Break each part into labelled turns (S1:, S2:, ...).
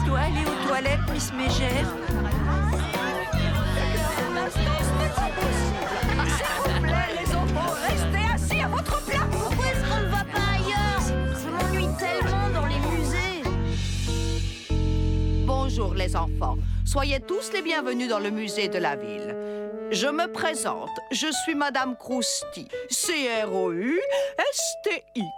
S1: dois aller aux toilettes, Miss Mégère.
S2: S'il vous plaît, les enfants, restez assis à votre place.
S3: Pourquoi est-ce qu'on ne va pas ailleurs? Je m'ennuie tellement dans les musées.
S2: Bonjour les enfants, soyez tous les bienvenus dans le musée de la ville. Je me présente, je suis Madame Crousty, C-R-O-U-S-T-I,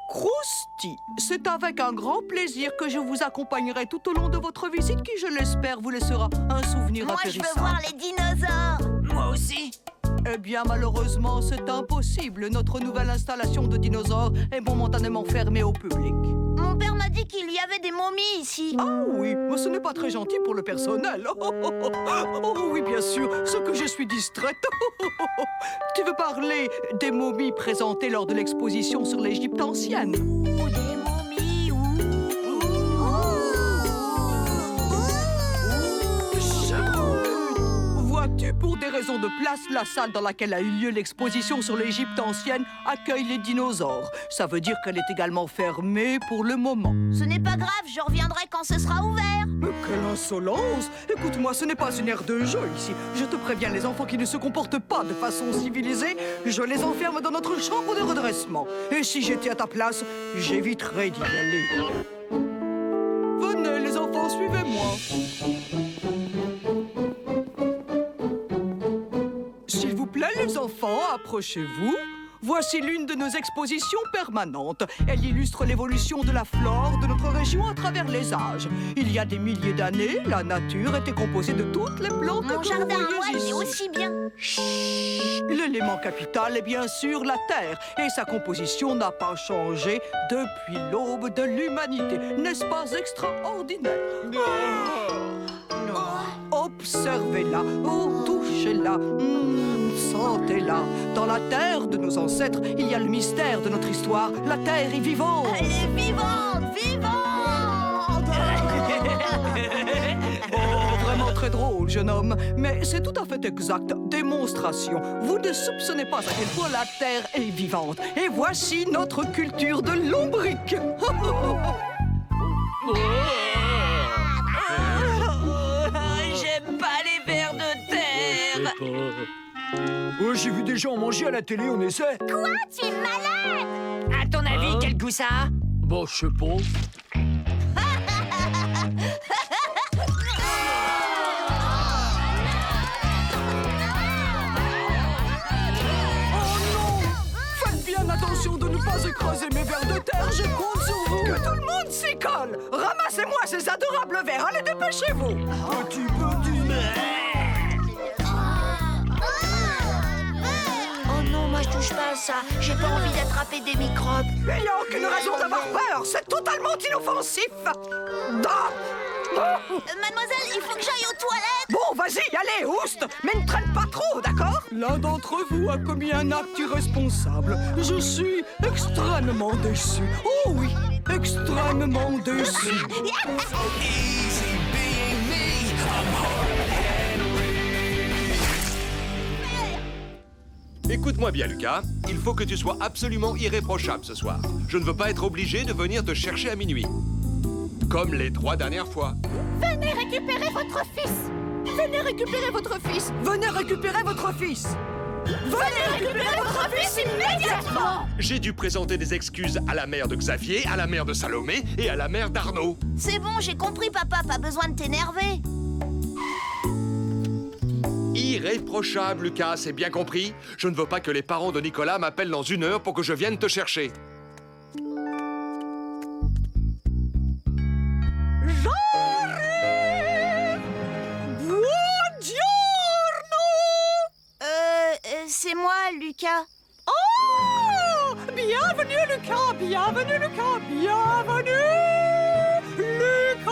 S2: Crousty. C'est avec un grand plaisir que je vous accompagnerai tout au long de votre visite qui, je l'espère, vous laissera un souvenir
S3: Moi, je
S2: impérissable.
S3: veux voir les dinosaures.
S1: Moi aussi.
S2: Eh bien, malheureusement, c'est impossible. Notre nouvelle installation de dinosaures est momentanément fermée au public.
S3: Mon père m'a dit qu'il y avait des momies ici.
S2: Ah oui, mais ce n'est pas très gentil pour le personnel. Oh oui, bien sûr, ce que je suis distraite. Tu veux parler des momies présentées lors de l'exposition sur l'Égypte ancienne?
S3: Ouh, des momies,
S2: Vois-tu, pour des raisons de place, la salle dans laquelle a eu lieu l'exposition sur l'Égypte ancienne accueille les dinosaures. Ça veut dire qu'elle est également fermée pour le moment.
S3: Ce n'est pas grave, je reviendrai quand ce sera ouvert.
S2: Mais quelle insolence! Écoute-moi, ce n'est pas une aire de jeu ici. Je te préviens, les enfants qui ne se comportent pas de façon civilisée, je les enferme dans notre chambre de redressement. Et si j'étais à ta place, j'éviterais d'y aller. Venez, les enfants, suivez-moi. S'il vous plaît, les enfants, approchez-vous. Voici l'une de nos expositions permanentes. Elle illustre l'évolution de la flore de notre région à travers les âges. Il y a des milliers d'années, la nature était composée de toutes les plantes
S3: Mon
S2: que
S3: jardin
S2: vous
S3: à moi,
S2: voyez
S3: il est
S2: ici.
S3: aussi bien.
S2: L'élément capital est bien sûr la Terre, et sa composition n'a pas changé depuis l'aube de l'humanité. N'est-ce pas extraordinaire? Observez-la, oh, touchez-la, sentez-la. Dans la terre de nos ancêtres, il y a le mystère de notre histoire. La terre est vivante.
S3: Elle est vivante, vivante.
S2: Oh, vraiment très drôle, jeune homme. Mais c'est tout à fait exact. Démonstration. Vous ne soupçonnez pas à quel point la terre est vivante. Et voici notre culture de lombric.
S1: J'aime pas les vers de terre.
S4: Oh, j'ai vu des gens manger à la télé, on essaie.
S3: Quoi? Tu es malade?
S1: À ton avis, quel goût ça a?
S4: Bon, je sais pas.
S2: Faites bien attention de ne pas écraser mes vers de terre. Je compte sur vous. Que tout le monde s'y colle. Ramassez-moi ces adorables vers. Allez, dépêchez-vous.
S4: Petit.
S3: Oh non, moi je touche pas à ça. J'ai pas envie d'attraper des microbes.
S2: Il n'y a aucune raison d'avoir peur. C'est totalement inoffensif.
S3: Mademoiselle, il faut que j'aille aux toilettes.
S2: Bon, vas-y, allez, ouste. Mais ne traîne pas trop, d'accord? L'un d'entre vous a commis un acte irresponsable. Je suis extrêmement déçu. Oh oui, extrêmement déçu.
S5: Écoute-moi bien, Lucas. Il faut que tu sois absolument irréprochable ce soir. Je ne veux pas être obligé de venir te chercher à minuit. Comme les 3 dernières fois.
S3: Venez récupérer votre fils.
S2: Venez récupérer votre fils. Venez récupérer votre fils. Venez récupérer votre fils immédiatement.
S5: J'ai dû présenter des excuses à la mère de Xavier, à la mère de Salomé et à la mère d'Arnaud.
S3: C'est bon, j'ai compris, papa. Pas besoin de t'énerver.
S5: Irréprochable, Lucas, c'est bien compris. Je ne veux pas que les parents de Nicolas m'appellent dans 1 heure pour que je vienne te chercher.
S3: C'est moi, Lucas.
S2: Oh! Bienvenue, Lucas. Bienvenue, Lucas. Bienvenue, Lucas.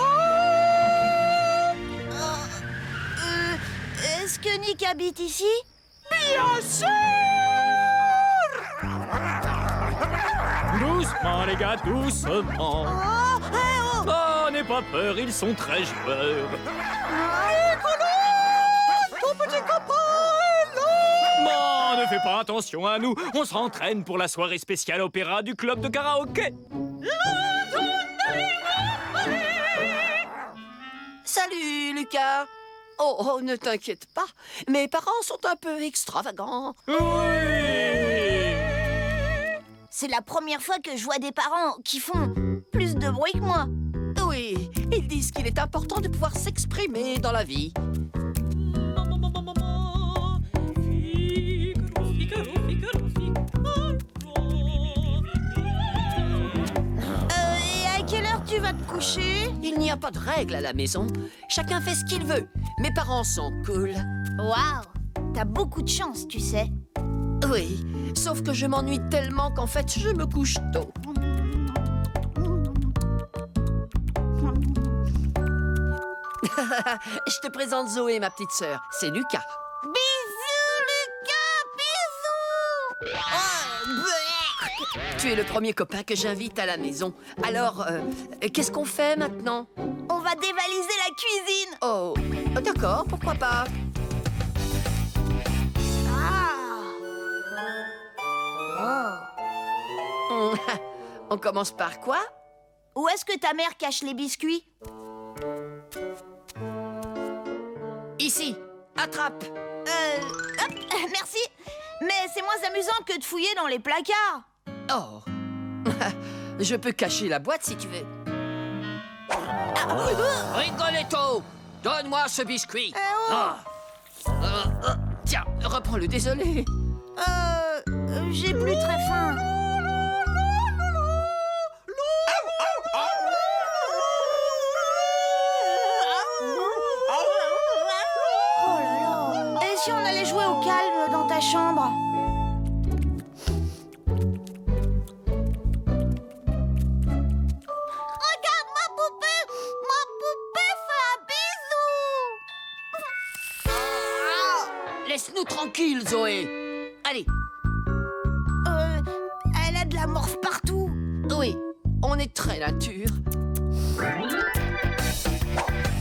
S3: Est-ce que Nick habite ici?
S2: Bien sûr.
S6: Doucement, les gars, doucement. Oh, n'aie pas peur, ils sont très joueurs.
S2: Ton petit copain.
S6: Bon, ne fais pas attention à nous. On s'entraîne pour la soirée spéciale opéra du club de karaoké.
S7: Lucas. Oh, ne t'inquiète pas. Mes parents sont un peu extravagants.
S3: C'est la première fois que je vois des parents qui font plus de bruit que moi.
S7: Oui, ils disent qu'il est important de pouvoir s'exprimer dans la vie.
S3: Et à quelle heure tu vas te coucher?
S7: Il n'y a pas de règle à la maison. Chacun fait ce qu'il veut. Mes parents sont cool.
S3: Waouh, t'as beaucoup de chance, tu sais.
S7: Oui, sauf que je m'ennuie tellement qu'en fait, je me couche tôt. Je te présente Zoé, ma petite sœur. C'est Lucas.
S3: Bisous, Lucas, bisous.
S7: Tu es le premier copain que j'invite à la maison. Alors, qu'est-ce qu'on fait maintenant?
S3: On va dévaliser la cuisine.
S7: Oh, d'accord, pourquoi pas? On commence par quoi?
S3: Où est-ce que ta mère cache les biscuits?
S7: Ici, attrape.
S3: Hop, merci. Mais c'est moins amusant que de fouiller dans les placards.
S7: Oh, je peux cacher la boîte si tu veux. Rigoletto, donne-moi ce biscuit. Tiens, reprends-le, désolé.
S3: J'ai plus très faim. Oh là là. Et si on allait jouer au calme dans ta chambre? Regarde ma poupée! Ma poupée fait un bisou!
S7: Laisse-nous tranquilles, Zoé. Allez,
S3: Elle a de la morphe partout.
S7: oui, on est très nature.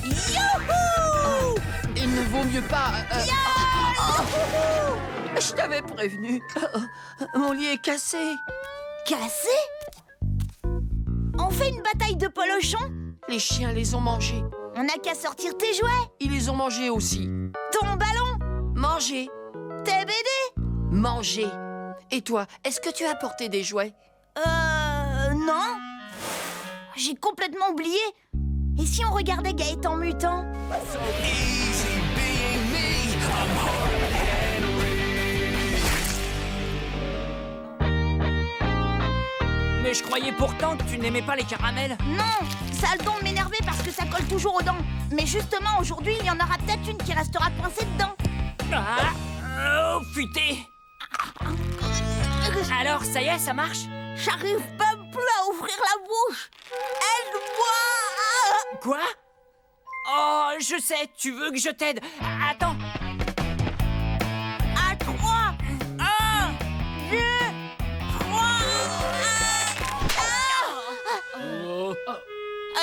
S3: Youhou!
S7: Il ne vaut mieux pas... Je t'avais prévenu. Mon lit est cassé.
S3: Cassé? On fait une bataille de polochons?
S7: Les chiens les ont mangés.
S3: On n'a qu'à sortir tes jouets.
S7: Ils les ont mangés aussi.
S3: Ton ballon,
S7: Mangés.
S3: tes BD.
S7: Mangés. Et toi, est-ce que tu as apporté des jouets?
S3: Non. J'ai complètement oublié. Et si on regardait Gaëtan Mutant?
S6: Mais je croyais pourtant que tu n'aimais pas les caramels.
S3: Non, ça a le don de m'énerver parce que ça colle toujours aux dents. Mais justement, aujourd'hui, il y en aura peut-être une qui restera coincée dedans.
S6: Ah, oh, putain. Alors, ça y est, ça marche?
S3: J'arrive même plus à ouvrir la bouche. Aide-moi!
S6: Quoi? Oh, je sais, tu veux que je t'aide. Attends.
S3: À 3, 1, 2, 3.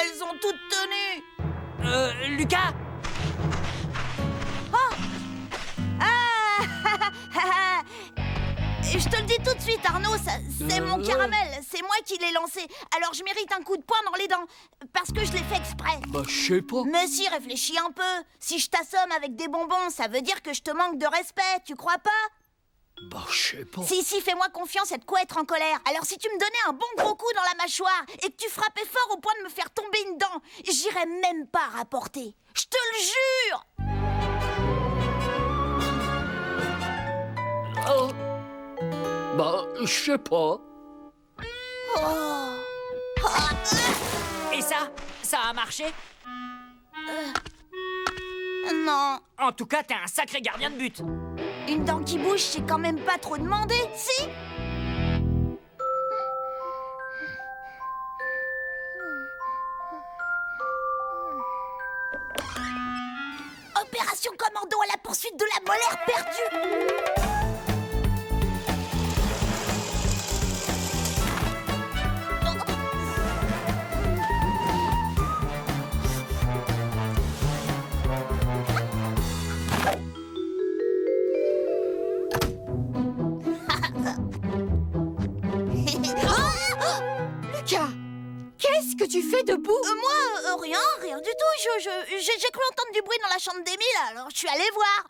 S3: Elles ont toutes tenu.
S6: Lucas?
S3: Je te le dis tout de suite, Arnaud, c'est mon caramel. C'est moi qui l'ai lancé. Alors je mérite un coup de poing dans les dents. Parce que je l'ai fait exprès.
S4: Bah, je sais pas.
S3: Mais si, réfléchis un peu. Si je t'assomme avec des bonbons, ça veut dire que je te manque de respect, tu crois pas?
S4: Bah, je sais pas.
S3: Si, fais-moi confiance et de quoi être en colère. Alors si tu me donnais un bon gros coup dans la mâchoire et que tu frappais fort au point de me faire tomber une dent, j'irais même pas rapporter. Je te le jure!
S7: Oh,
S4: Bah, je sais pas.
S6: Et ça a marché?
S3: Non,
S6: En tout cas, t'es un sacré gardien de but.
S3: une dent qui bouge, c'est quand même pas trop demandé, si? Opération commando à la poursuite de la molaire perdue.
S7: Lucas, qu'est-ce que tu fais debout?
S3: Moi, Rien du tout. J'ai cru entendre du bruit dans la chambre d'Émile, alors je suis allée voir.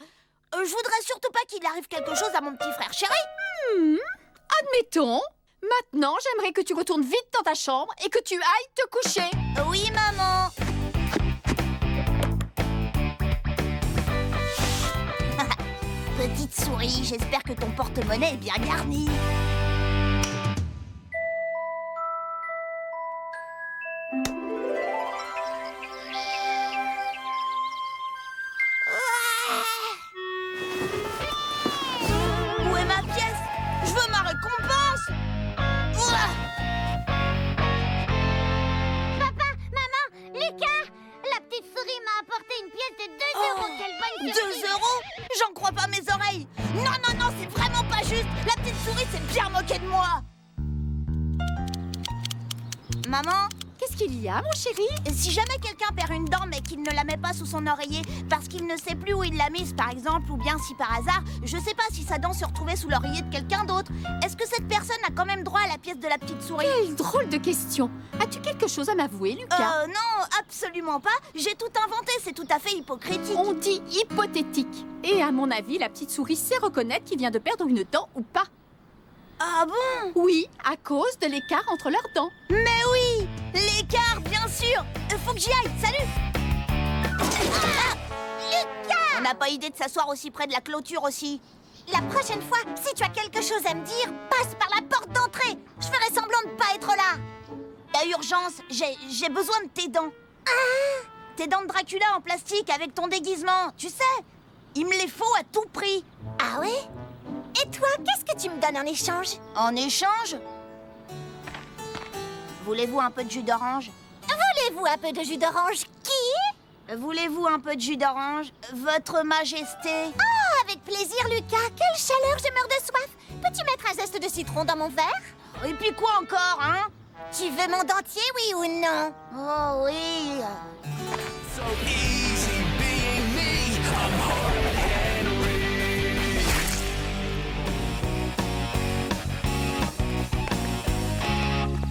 S3: Je voudrais surtout pas qu'il arrive quelque chose à mon petit frère chéri.
S8: Admettons. Maintenant, j'aimerais que tu retournes vite dans ta chambre et que tu ailles te coucher.
S3: Oui, maman. Petite souris, j'espère que ton porte-monnaie est bien garni. Où est ma pièce? Je veux ma récompense. Ouah.
S9: Papa, maman, Lucas, la petite souris m'a apporté une pièce de 2 euros. Quelle bonne
S3: 2
S9: surprise.
S3: euros? J'en crois pas mes oreilles. Non, c'est vraiment pas juste. La petite souris s'est bien moquée de moi. Maman,
S8: Qu'est-ce qu'il y a, mon chéri?
S3: si jamais quelqu'un perd une dent mais qu'il ne la met pas sous son oreiller parce qu'il ne sait plus où il l'a mise par exemple, ou bien si par hasard, je sais pas si sa dent se retrouvait sous l'oreiller de quelqu'un d'autre, est-ce que cette personne a quand même droit à la pièce de la petite souris?
S8: Quelle drôle de question. As-tu quelque chose à m'avouer, Lucas?
S3: Non, absolument pas. J'ai tout inventé, c'est tout à fait hypocritique.
S8: On dit hypothétique. Et à mon avis, la petite souris sait reconnaître qu'il vient de perdre une dent ou pas.
S3: Ah bon?
S8: Oui, à cause de l'écart entre leurs dents.
S3: Mais oui, l'écart, bien sûr. Faut que j'y aille, salut. Lucas! On n'a pas idée de s'asseoir aussi près de la clôture aussi.
S9: La prochaine fois, si tu as quelque chose à me dire, passe par la porte d'entrée. Je ferai semblant de pas être là.
S3: La urgence, j'ai besoin de tes dents. Tes dents de Dracula en plastique avec ton déguisement, tu sais. Il me les faut à tout prix.
S9: Ah ouais? Et toi, qu'est-ce que tu me donnes en échange?
S3: En échange? Voulez-vous un peu de jus d'orange?
S9: Voulez-vous un peu de jus d'orange? Qui?
S3: Voulez-vous un peu de jus d'orange, Votre Majesté?
S9: Oh, avec plaisir, Lucas. Quelle chaleur, je meurs de soif. Peux-tu mettre un zeste de citron dans mon verre?
S3: Et puis quoi encore, hein?
S9: Tu veux mon dentier, oui ou non?
S3: Oh oui.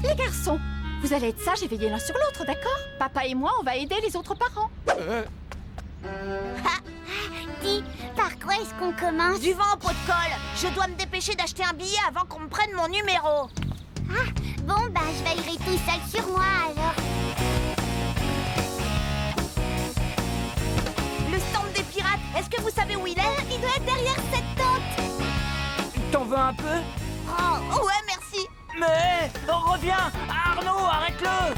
S8: Les garçons, vous allez être sages et veiller l'un sur l'autre, d'accord? Papa et moi, on va aider les autres parents.
S9: Dis, par quoi est-ce qu'on commence?
S3: Du vent au pot de colle. Je dois me dépêcher d'acheter un billet avant qu'on me prenne mon numéro.
S9: Ah, bon, bah, je veillerai tout seul sur moi, alors.
S3: Le stand des pirates, est-ce que vous savez où il est?
S9: Il doit être derrière cette tente.
S1: T'en veux un peu?
S3: Oh, ouais, merci.
S1: Mais reviens! Arnaud, arrête-le!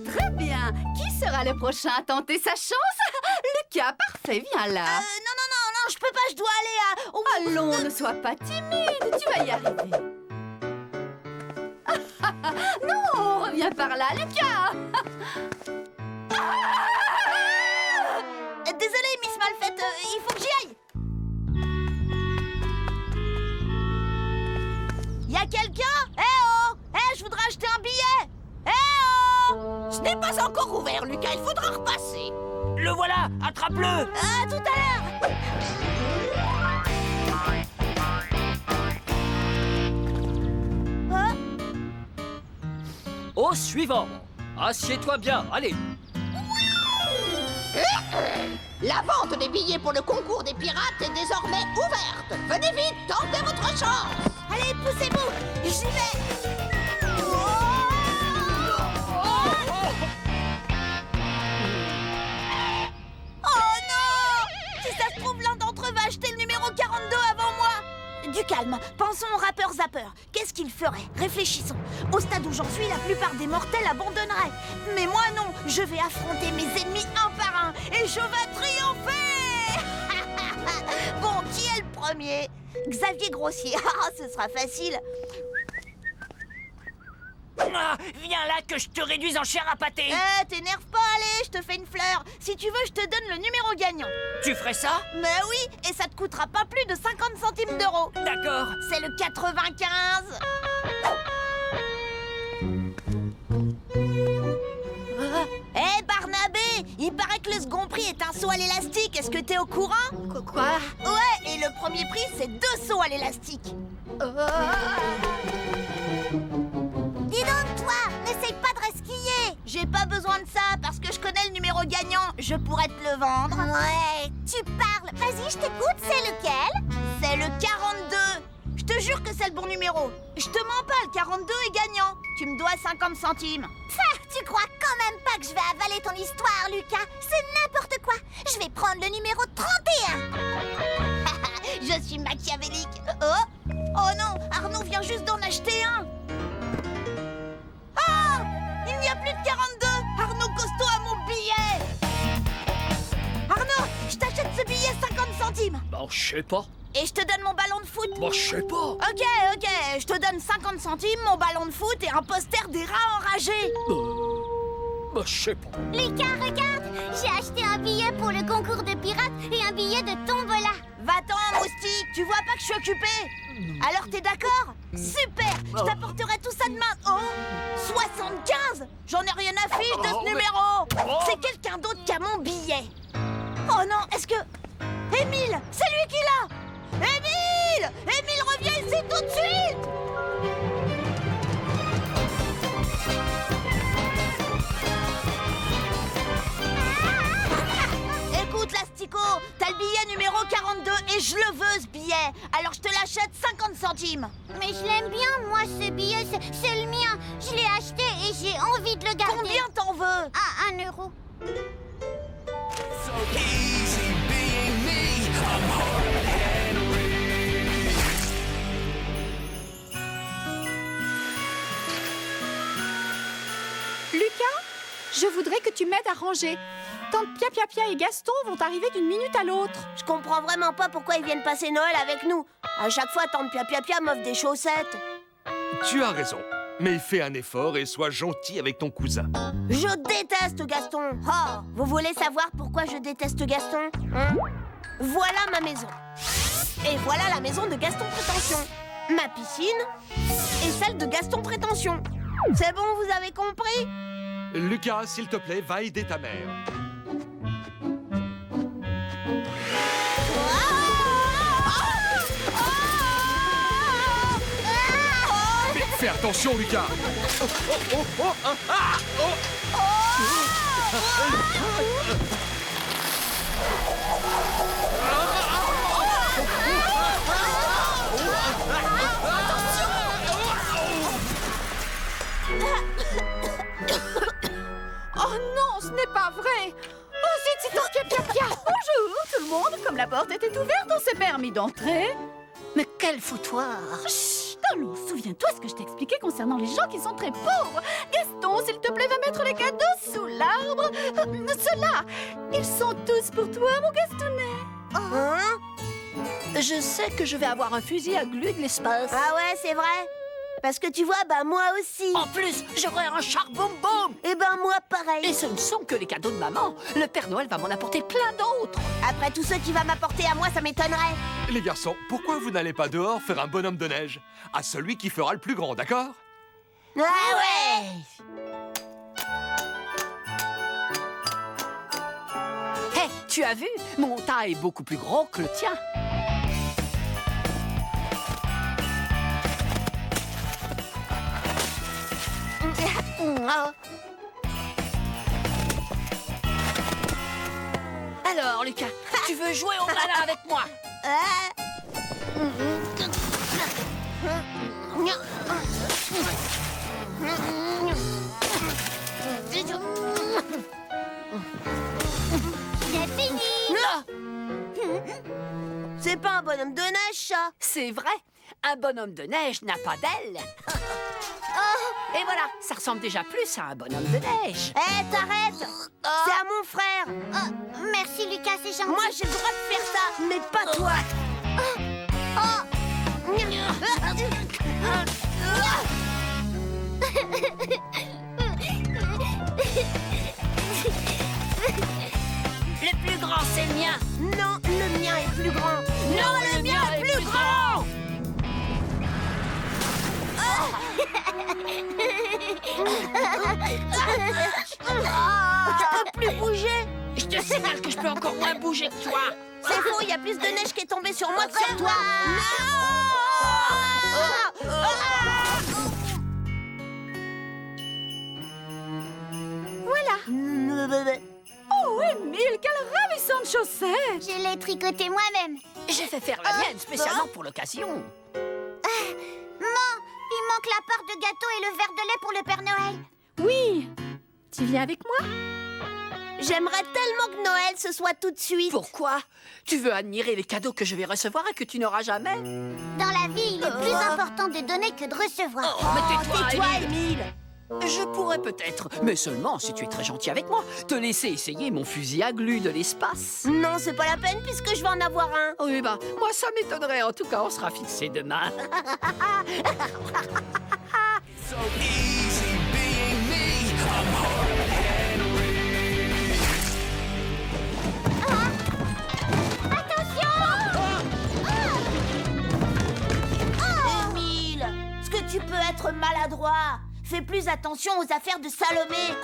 S8: Très bien. Qui sera le prochain à tenter sa chance? Lucas, parfait, viens là.
S3: Non, je peux pas, je dois aller à...
S8: Allons, ne sois pas timide, tu vas y arriver. Non, reviens par là, Lucas.
S3: Désolée, Miss Malfaite, il faut que j'y aille. Y a quelqu'un? Eh oh! Je voudrais acheter un billet. Eh oh!
S1: Ce n'est pas encore ouvert, Lucas, il faudra repasser. Le voilà, attrape-le!
S3: À tout à l'heure.
S6: Au suivant. Assieds-toi bien, allez.
S1: La vente des billets pour le concours des pirates est désormais ouverte. Venez vite, tentez votre chance.
S3: Allez, poussez-vous. J'y vais. Oh non! Si ça se trouve, l'un d'entre eux va acheter le numéro 42 avant moi. Du calme, pensons au rappeur Zapper. Qu'est-ce qu'il ferait? Réfléchissons. Au stade où j'en suis, la plupart des mortels abandonneraient. Mais moi non, je vais affronter mes ennemis un par un et je vais triompher. Bon, qui est le premier? Xavier Grossier. Ah, ce sera facile.
S1: Ah, viens là que je te réduise en chair à pâté.
S3: T'énerve pas, allez, je te fais une fleur. Si tu veux, je te donne le numéro gagnant.
S1: Tu ferais ça?
S3: Mais oui, et ça te coûtera pas plus de 50 centimes d'euros.
S1: D'accord.
S3: C'est le 95. Barnabé, il paraît que le second prix est un saut à l'élastique. Est-ce que t'es au courant?
S8: Quoi?
S3: Ouais, et le le premier prix, c'est 2 sauts à l'élastique.
S9: Dis donc, toi, n'essaye pas de resquiller.
S3: J'ai pas besoin de ça parce que je connais le numéro gagnant. Je pourrais te le vendre.
S9: Ouais, tu parles. Vas-y, je t'écoute, c'est lequel?
S3: C'est le 42. Je te jure que c'est le bon numéro. Je te mens pas, le 42 est gagnant. Tu me dois 50 centimes.
S9: Tu crois quand même pas que je vais avaler ton histoire, Lucas? C'est n'importe quoi. Je vais prendre le numéro 31.
S3: Je suis machiavélique. Oh non, Arnaud vient juste d'en acheter un. Ah, il n'y a plus de 42. Arnaud Costaud a mon billet. Arnaud, je t'achète ce billet 50 centimes.
S6: Bon, je sais pas.
S3: Et je te donne mon ballon de foot.
S6: Bon, je sais pas.
S3: Ok, je te donne 50 centimes, mon ballon de foot et un poster des rats enragés.
S6: Bah, je sais pas.
S9: Lucas, regarde, j'ai acheté un billet pour le concours de pirates et un billet de tombola.
S3: Va-t'en, moustique, tu vois pas que je suis occupée? Alors t'es d'accord? Super, je t'apporterai tout ça demain. Oh, 75. J'en ai rien à fiche de ce numéro. C'est quelqu'un d'autre qui a mon billet. Oh non, est-ce que... Émile, c'est lui qui l'a. Émile! Émile, reviens ici tout de suite! Écoute, l'Astico, t'as le billet numéro 42 et je le veux, ce billet. Alors je te l'achète 50 centimes.
S9: Mais je l'aime bien, moi, ce billet, c'est le mien. Je l'ai acheté et j'ai envie de le garder.
S3: Combien t'en veux?
S9: Ah, 1 euro.
S8: Lucas, je voudrais que tu m'aides à ranger. Tante Pia et Gaston vont arriver d'une minute à l'autre.
S3: Je comprends vraiment pas pourquoi ils viennent passer Noël avec nous. À chaque fois, tante Pia m'offre des chaussettes.
S5: Tu as raison. Mais fais un effort et sois gentil avec ton cousin.
S3: Je déteste Gaston. Oh, vous voulez savoir pourquoi je déteste Gaston, hein? Voilà ma maison. Et voilà la maison de Gaston Prétention. Ma piscine et celle de Gaston Prétention. C'est bon, vous avez compris?
S5: Lucas, s'il te plaît, va aider ta mère. Fais attention, Lucas.
S8: Oh non, ce n'est pas vrai. Oh zut, c'est tante Pia. Bonjour tout le monde, comme la porte était ouverte, on s'est permis d'entrer.
S7: Mais quel foutoir!
S8: Chut, allons, souviens-toi ce que je t'ai expliqué concernant les gens qui sont très pauvres. Gaston, s'il te plaît, va mettre les cadeaux sous l'arbre. Ceux-là, ils sont tous pour toi, mon Gastonnet.
S3: Hein?
S7: Je sais que je vais avoir un fusil à glu de l'espace.
S3: Ah ouais, c'est vrai. Parce que tu vois, bah moi aussi.
S7: En plus, j'aurai un charbon boum.
S3: Et ben moi pareil.
S7: Et ce ne sont que les cadeaux de maman. Le Père Noël va m'en apporter plein d'autres.
S3: Après tout ce qu'il va m'apporter à moi, ça m'étonnerait.
S5: Les garçons, pourquoi vous n'allez pas dehors faire un bonhomme de neige? À celui qui fera le plus grand, d'accord?
S3: Ah ouais.
S7: Hé, tu as vu? Mon tas est beaucoup plus gros que le tien. Alors, Lucas, tu veux jouer au malin avec moi?
S9: J'ai fini.
S3: C'est pas un bonhomme de neige, ça.
S7: C'est vrai, un bonhomme de neige n'a pas d'ailes. Et voilà, ça ressemble déjà plus à un bonhomme de neige.
S3: Hé, t'arrêtes. C'est à mon frère.
S9: Oh, merci, Lucas, c'est gentil.
S3: Moi, j'ai le droit de faire ça, mais pas toi.
S7: Le plus grand, c'est le mien.
S3: Non, le mien est plus grand.
S7: Non, le mien est plus grand.
S3: Je peux plus bouger.
S7: Je te signale que je peux encore moins bouger que toi.
S3: C'est faux, il y a plus de neige qui est tombée sur moi que sur toi.
S8: Voilà. Oh, Émile, quelle ravissante chaussette!
S9: Je l'ai tricoté moi-même.
S7: J'ai fait faire la mienne spécialement pour l'occasion.
S9: Maman, il manque la part de gâteau et le verre de lait pour le Père Noël.
S8: Oui. Tu viens avec moi?
S3: J'aimerais tellement que Noël ce soit tout de suite.
S7: Pourquoi? Tu veux admirer les cadeaux que je vais recevoir et que tu n'auras jamais?
S9: Dans la vie, il est plus important de donner que de recevoir.
S7: Mais
S3: Tais-toi, Émile.
S7: Je pourrais peut-être, mais seulement si tu es très gentil avec moi, te laisser essayer mon fusil à glu de l'espace.
S3: Non, c'est pas la peine puisque je vais en avoir un.
S7: Oui, bah, moi ça m'étonnerait. En tout cas, on sera fixé demain.
S3: Émile, est-ce que tu peux être maladroit? Fais plus attention aux affaires de Salomé.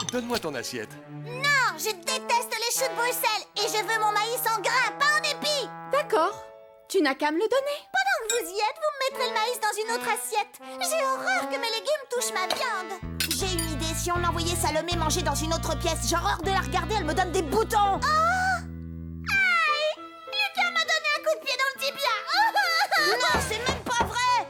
S5: Donne-moi ton assiette.
S9: Non, je déteste les choux de Bruxelles et je veux mon maïs en grains, pas en épis.
S8: D'accord. Tu n'as qu'à me le donner.
S9: Pendant que vous y êtes, vous me mettrez le maïs dans une autre assiette. J'ai horreur que mes légumes touchent ma viande.
S3: J'ai une idée, si on envoyait Salomé manger dans une autre pièce, j'ai horreur de la regarder, elle me donne des boutons.
S9: Aïe! Lucas m'a donné un coup de pied dans le tibia.
S3: Non, c'est même pas vrai.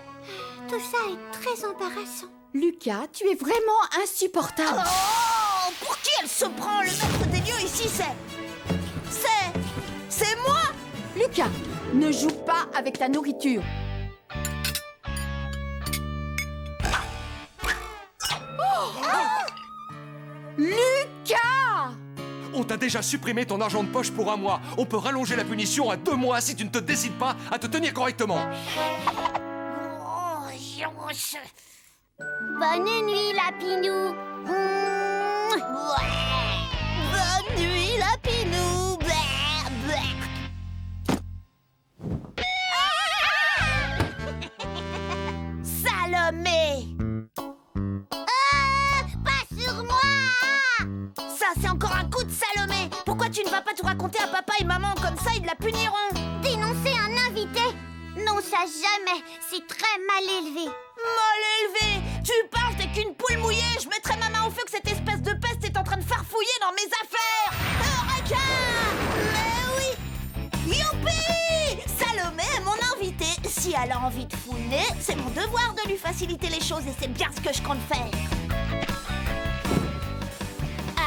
S9: Tout ça est très embarrassant.
S8: Lucas, tu es vraiment insupportable.
S3: Oh, pour qui elle se prend? Le maître des lieux ici, c'est moi.
S8: Lucas, ne joue pas avec ta nourriture. Lucas!
S5: On t'a déjà supprimé ton argent de poche pour 1 mois. On peut rallonger la punition à 2 mois si tu ne te décides pas à te tenir correctement.
S9: Bonne nuit, Lapinou.
S3: Bonne nuit, Lapinou. Salomé!
S9: Pas sur moi.
S3: Ça, c'est encore un coup de Salomé! Pourquoi tu ne vas pas tout raconter à papa et maman? Comme ça, ils la puniront!
S9: Dénoncer un invité? Non, ça jamais. C'est très mal élevé.
S3: Mal élevé! Tu parles, t'es qu'une poule mouillée! Je mettrai ma main au feu que cette espèce de peste est en train de farfouiller dans mes affaires! Eureka! Mais oui! Youpi! Salomé est mon invitée. Si elle a envie de fouiner, c'est mon devoir de lui faciliter les choses et c'est bien ce que je compte faire.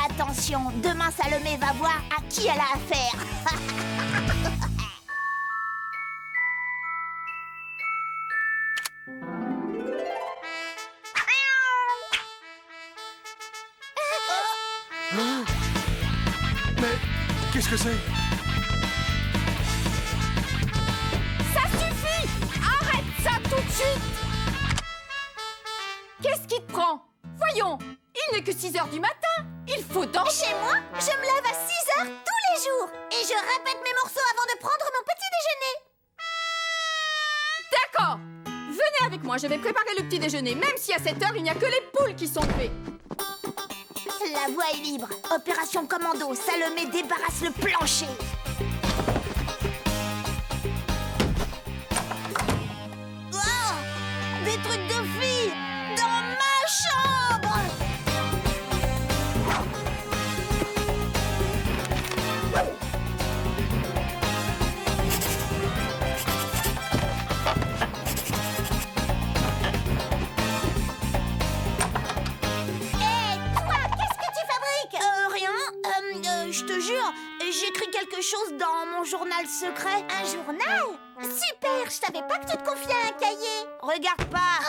S3: Attention, demain Salomé va voir à qui elle a affaire.
S5: Mais qu'est-ce que c'est?
S8: Ça suffit! Arrête ça tout de suite! Qu'est-ce qui te prend? Voyons, il n'est que 6 heures du matin. Il faut dormir.
S9: Chez moi, je me lève à 6 heures tous les jours. Et je répète mes morceaux avant de prendre mon petit déjeuner.
S8: D'accord. Venez avec moi, je vais préparer le petit déjeuner, même si à cette heure, il n'y a que les poules qui sont levées.
S3: La voie est libre. Opération commando. Salomé débarrasse le plancher. Oh, des trucs de filles dans ma chambre. Je te jure, j'écris quelque chose dans mon journal secret.
S9: Un journal? Super, je savais pas que tu te confiais à un cahier.
S3: Regarde pas,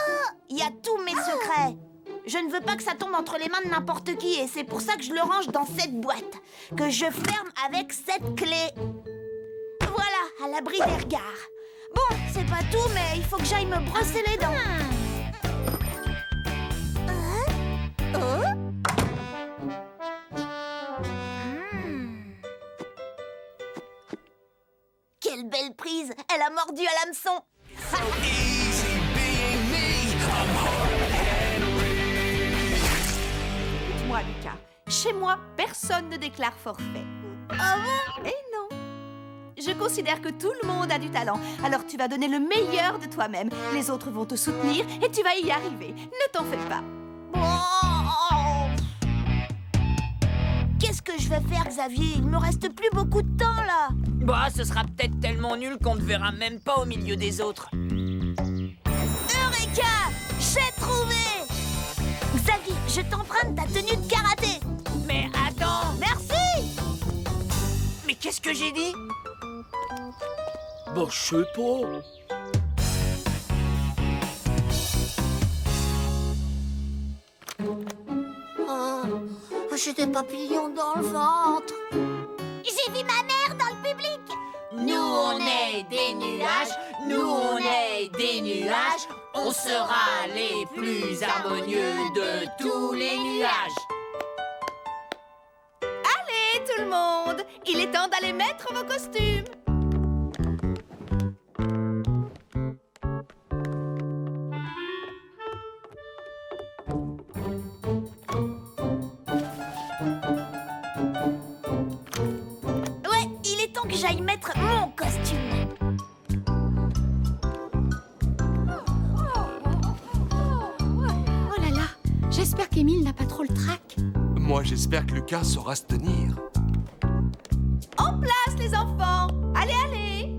S3: il y a tous mes secrets. Je ne veux pas que ça tombe entre les mains de n'importe qui et c'est pour ça que je le range dans cette boîte, que je ferme avec cette clé. Voilà, à l'abri des regards. Bon, c'est pas tout, mais il faut que j'aille me brosser les dents. Quelle belle prise. Elle a mordu à l'hameçon.
S8: Écoute-moi, Lucas. Chez moi, personne ne déclare forfait.
S3: Ah bon?
S8: Et non. Je considère que tout le monde a du talent. Alors tu vas donner le meilleur de toi-même. Les autres vont te soutenir et tu vas y arriver. Ne t'en fais pas.
S3: Oh. Qu'est-ce que je vais faire, Xavier? Il me reste plus beaucoup de temps, là.
S7: Bah, ce sera peut-être tellement nul qu'on ne te verra même pas au milieu des autres.
S3: Eureka! J'ai trouvé! Xavier, je t'emprunte ta tenue de karaté.
S7: Mais attends!
S3: Merci!
S7: Mais qu'est-ce que j'ai dit?
S4: Bah, je sais pas.
S1: J'ai des papillons dans le ventre.
S9: J'ai vu ma mère dans le public.
S7: Nous, on est des nuages, nous, on est des nuages. On sera les plus harmonieux de tous les nuages.
S8: Allez, tout le monde! Il est temps d'aller mettre vos costumes.
S3: Ouais, il est temps que j'aille mettre mon costume.
S8: Oh là là, j'espère qu'Émile n'a pas trop le trac.
S5: Moi, j'espère que Lucas saura se tenir.
S8: En place, les enfants! Allez, allez!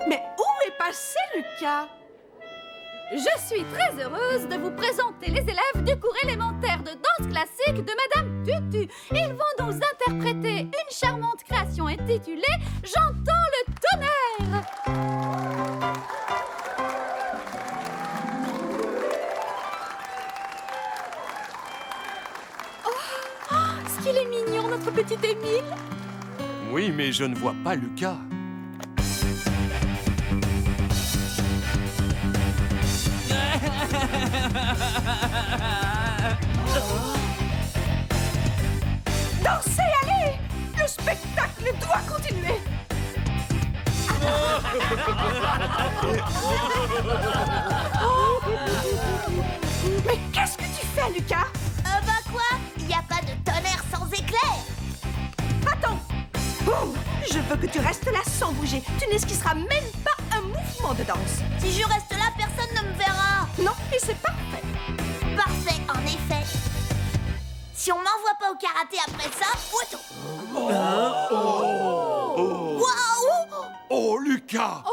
S8: Mais où est passé Lucas?
S10: Je suis très heureuse de vous présenter les élèves du cours élémentaire de danse classique de Madame Tutu. Ils vont nous interpréter une charmante création intitulée « J'entends le tonnerre ». Oh, ce qu'il est mignon, notre petit Émile.
S5: Oui, mais je ne vois pas Lucas.
S2: Dansez, allez! Le spectacle doit continuer! Mais qu'est-ce que tu fais, Lucas?
S3: Bah quoi? Il n'y a pas de tonnerre sans éclair.
S2: Attends! Boum! Je veux que tu restes là sans bouger. Tu n'esquisseras même pas un mouvement de danse.
S3: Si je reste là, personne ne me verra.
S2: Non, et c'est parfait.
S3: Parfait, en effet. Si on m'envoie pas au karaté après ça, photo. Waouh!
S5: Oh, Lucas!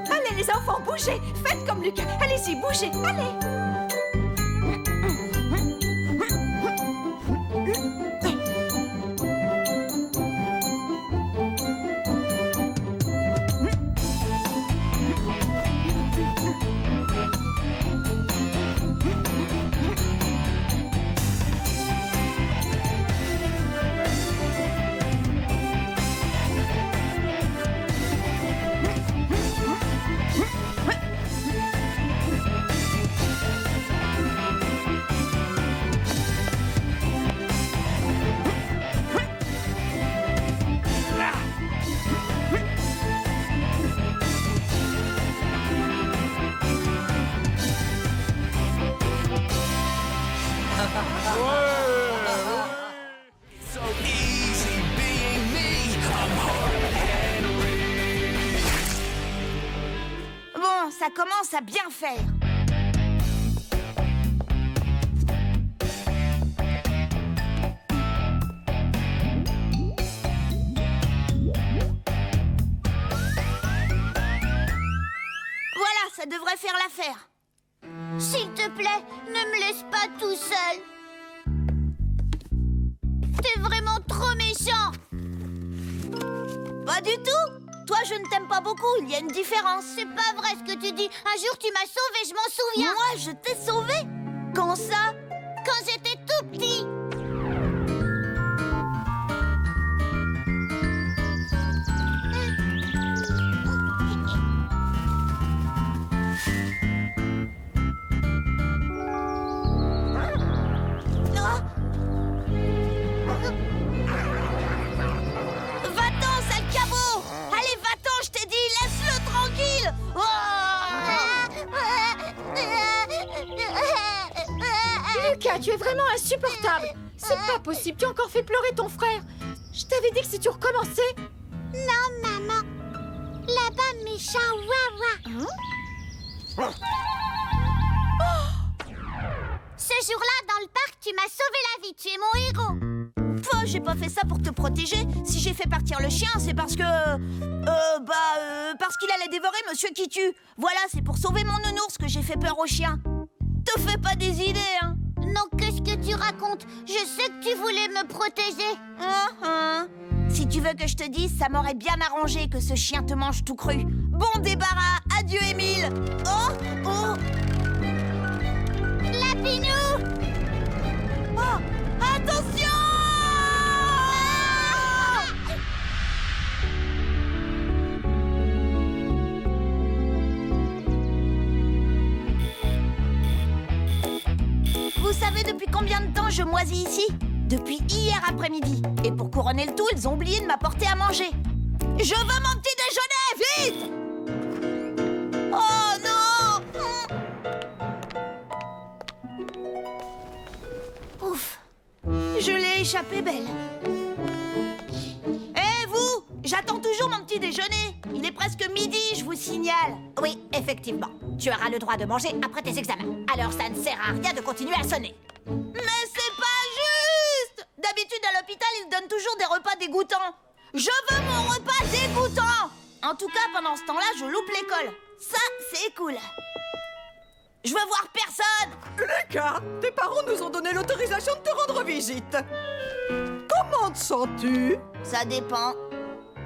S2: Allez, les enfants, bougez! Faites comme Lucas. Allez-y, bougez! Allez!
S3: Bon, ça commence à bien faire. Voilà, ça devrait faire l'affaire.
S9: S'il te plaît, ne me laisse pas tout seul. T'es vraiment trop méchant.
S3: Pas du tout. Toi, je ne t'aime pas beaucoup, il y a une différence.
S9: C'est pas vrai ce que tu dis. Un jour, tu m'as sauvée, je m'en souviens.
S3: Moi, je t'ai sauvé. Quand ça?
S9: Quand j'étais tout petit.
S8: Lucas, tu es vraiment insupportable. C'est pas possible, tu as encore fait pleurer ton frère. Je t'avais dit que si tu recommençais...
S9: Non, maman. Là-bas, méchant Wawa. Ce jour-là, dans le parc, tu m'as sauvé la vie. Tu es mon héros.
S3: Toi, j'ai pas fait ça pour te protéger. Si j'ai fait partir le chien, c'est parce que... parce qu'il allait dévorer Monsieur qui tue. Voilà, c'est pour sauver mon nounours que j'ai fait peur au chien. Te fais pas des idées, hein.
S9: Non, qu'est-ce que tu racontes? Je sais que tu voulais me protéger.
S3: Si tu veux que je te dise, ça m'aurait bien arrangé que ce chien te mange tout cru. Bon débarras, adieu Émile. Oh.
S9: Lapinou!
S3: Oh, attention! Vous savez depuis combien de temps je moisis ici? Depuis hier après-midi. Et pour couronner le tout, ils ont oublié de m'apporter à manger. Je veux mon petit déjeuner, vite! Oh non! Ouf! Je l'ai échappé belle. Vous! J'attends toujours mon petit déjeuner. Il est presque midi, je vous signale.
S7: Oui, effectivement. Tu auras le droit de manger après tes examens. Alors ça ne sert à rien de continuer à sonner.
S3: Mais c'est pas juste! D'habitude, à l'hôpital, ils donnent toujours des repas dégoûtants. Je veux mon repas dégoûtant! En tout cas, pendant ce temps-là, je loupe l'école. Ça, c'est cool. Je veux voir personne!
S2: Lucas, tes parents nous ont donné l'autorisation de te rendre visite. Comment te sens-tu?
S3: Ça dépend.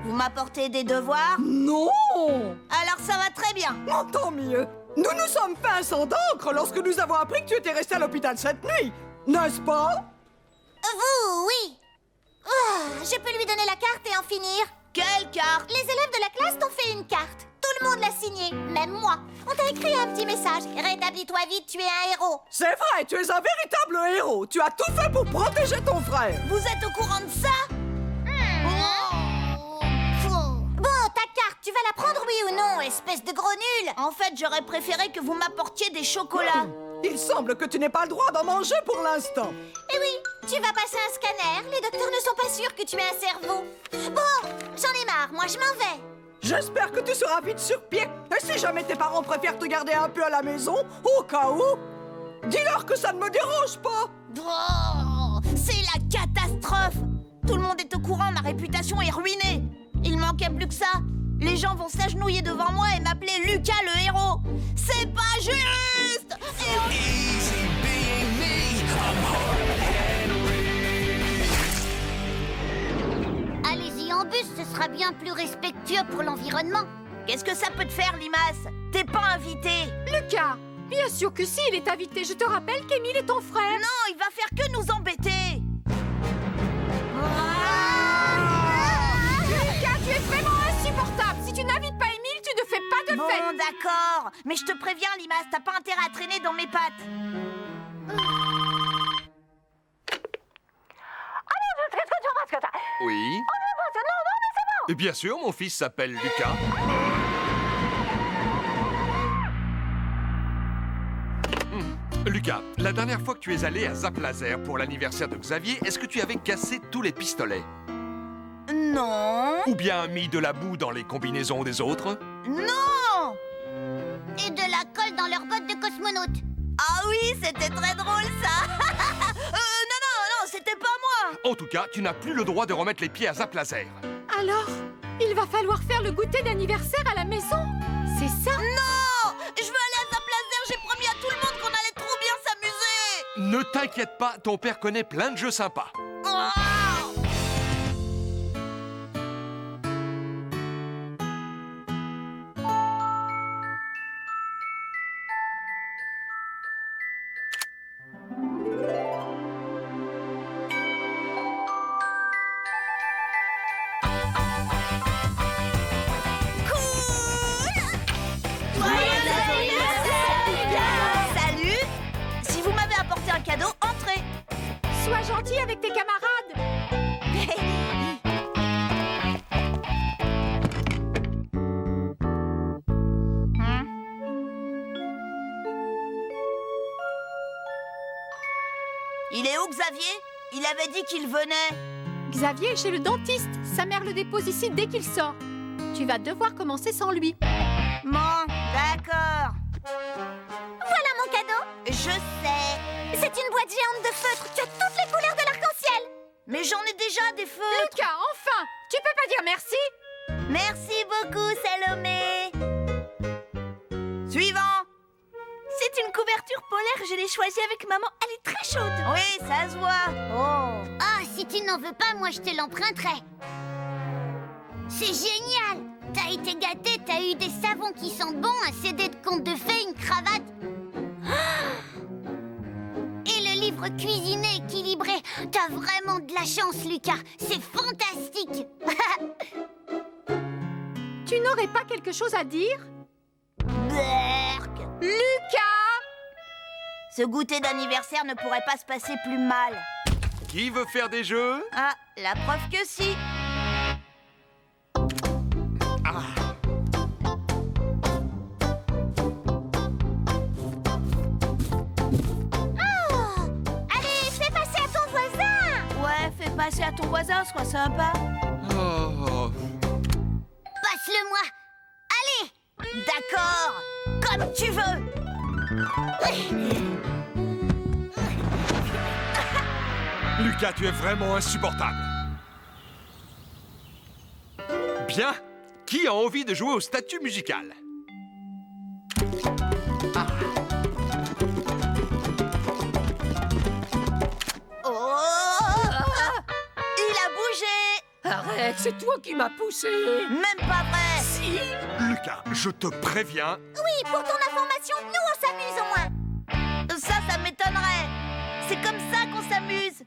S3: Vous m'apportez des devoirs?
S2: Non!
S3: Alors ça va très bien.
S2: Oh, tant mieux. Nous nous sommes fait un sang d'encre lorsque nous avons appris que tu étais resté à l'hôpital cette nuit. N'est-ce pas?
S9: Vous, oui. Je peux lui donner la carte et en finir.
S3: Quelle carte?
S9: Les élèves de la classe t'ont fait une carte. Tout le monde l'a signée, même moi. On t'a écrit un petit message. Rétablis-toi vite, tu es un héros.
S2: C'est vrai, tu es un véritable héros. Tu as tout fait pour protéger ton frère.
S3: Vous êtes au courant de ça?
S9: Bon, ta carte, tu vas la prendre, oui ou non, espèce de gros nul?
S3: En fait, j'aurais préféré que vous m'apportiez des chocolats.
S2: Il semble que tu n'aies pas le droit d'en manger pour l'instant.
S9: Eh oui, tu vas passer un scanner. Les docteurs ne sont pas sûrs que tu aies un cerveau. Bon, j'en ai marre, moi je m'en vais.
S2: J'espère que tu seras vite sur pied. Et si jamais tes parents préfèrent te garder un peu à la maison, au cas où, dis-leur que ça ne me dérange pas.
S3: Oh, c'est la catastrophe. Tout le monde est au courant, ma réputation est ruinée. Il manquait plus que ça. Les gens vont s'agenouiller devant moi et m'appeler Lucas le héros. C'est pas juste.
S9: Allez-y en bus, ce sera bien plus respectueux pour l'environnement.
S3: Qu'est-ce que ça peut te faire, Limace? T'es pas invité.
S8: Lucas, bien sûr que si, il est invité. Je te rappelle qu'Émile est ton frère.
S3: Non, il va faire que nous embêter.
S8: Lucas, tu es vraiment insupportable. Si tu n'invites pas Émile, tu ne fais pas de
S3: Bon,
S8: fête.
S3: d'accord. Mais je te préviens, Limace, t'as pas intérêt à traîner dans mes pattes.
S5: Oui. Et bien sûr, mon fils s'appelle Lucas. Lucas, la dernière fois que tu es allé à Zap Laser pour l'anniversaire de Xavier, est-ce que tu avais cassé tous les pistolets?
S3: Non.
S5: Ou bien mis de la boue dans les combinaisons des autres?
S3: Non.
S9: Et de la colle dans leurs bottes de cosmonautes.
S3: Ah oui, c'était très drôle, ça. Non, c'était pas moi.
S5: En tout cas, tu n'as plus le droit de remettre les pieds à Zap Laser.
S8: Alors, il va falloir faire le goûter d'anniversaire à la maison. C'est ça?
S3: Non. Je veux aller à Zap Laser. J'ai promis à tout le monde qu'on allait trop bien s'amuser.
S5: Ne t'inquiète pas, ton père connaît plein de jeux sympas.
S3: Oh. Salut. Si vous m'avez apporté un cadeau, entrez.
S8: Sois gentil avec tes camarades.
S3: Il est où, Xavier? Il avait dit qu'il venait.
S8: Xavier est chez le dentiste. Sa mère le dépose ici dès qu'il sort. Tu vas devoir commencer sans lui.
S3: Bon, d'accord.
S9: Voilà mon cadeau.
S3: Je sais.
S9: C'est une boîte géante de feutres. Tu as toutes les couleurs de l'arc-en-ciel.
S3: Mais j'en ai déjà des feutres.
S8: Lucas, enfin! Tu peux pas dire merci?
S3: Merci beaucoup, Salomé. Suivant. C'est une couverture polaire, je l'ai choisie avec maman. Elle est très chaude. Oui, ça se voit. Oh.
S9: Ah, si tu n'en veux pas, moi je te l'emprunterai. C'est génial. T'as été gâté, t'as eu des savons qui sentent bon, un CD de contes de fées, une cravate. Et le livre cuisiné équilibré. T'as vraiment de la chance, Lucas. C'est fantastique.
S8: Tu n'aurais pas quelque chose à dire?
S3: Berk.
S8: Lucas!
S3: Ce goûter d'anniversaire ne pourrait pas se passer plus mal.
S5: Qui veut faire des jeux?
S3: Ah, la preuve que si.
S9: Allez, fais passer à ton voisin.
S3: Ouais, fais passer à ton voisin, sois sympa.
S5: Oh.
S9: Passe-le-moi. Allez.
S3: D'accord, comme tu veux.
S5: Lucas, tu es vraiment insupportable. Bien. Qui a envie de jouer au statut musical?
S3: Oh, il a bougé.
S7: Arrête, c'est toi qui m'as poussé.
S3: Même pas vrai.
S7: Si.
S5: Lucas, je te préviens.
S9: Oui, pour ton information, nous on s'amuse au moins.
S3: Ça m'étonnerait. C'est comme ça qu'on s'amuse.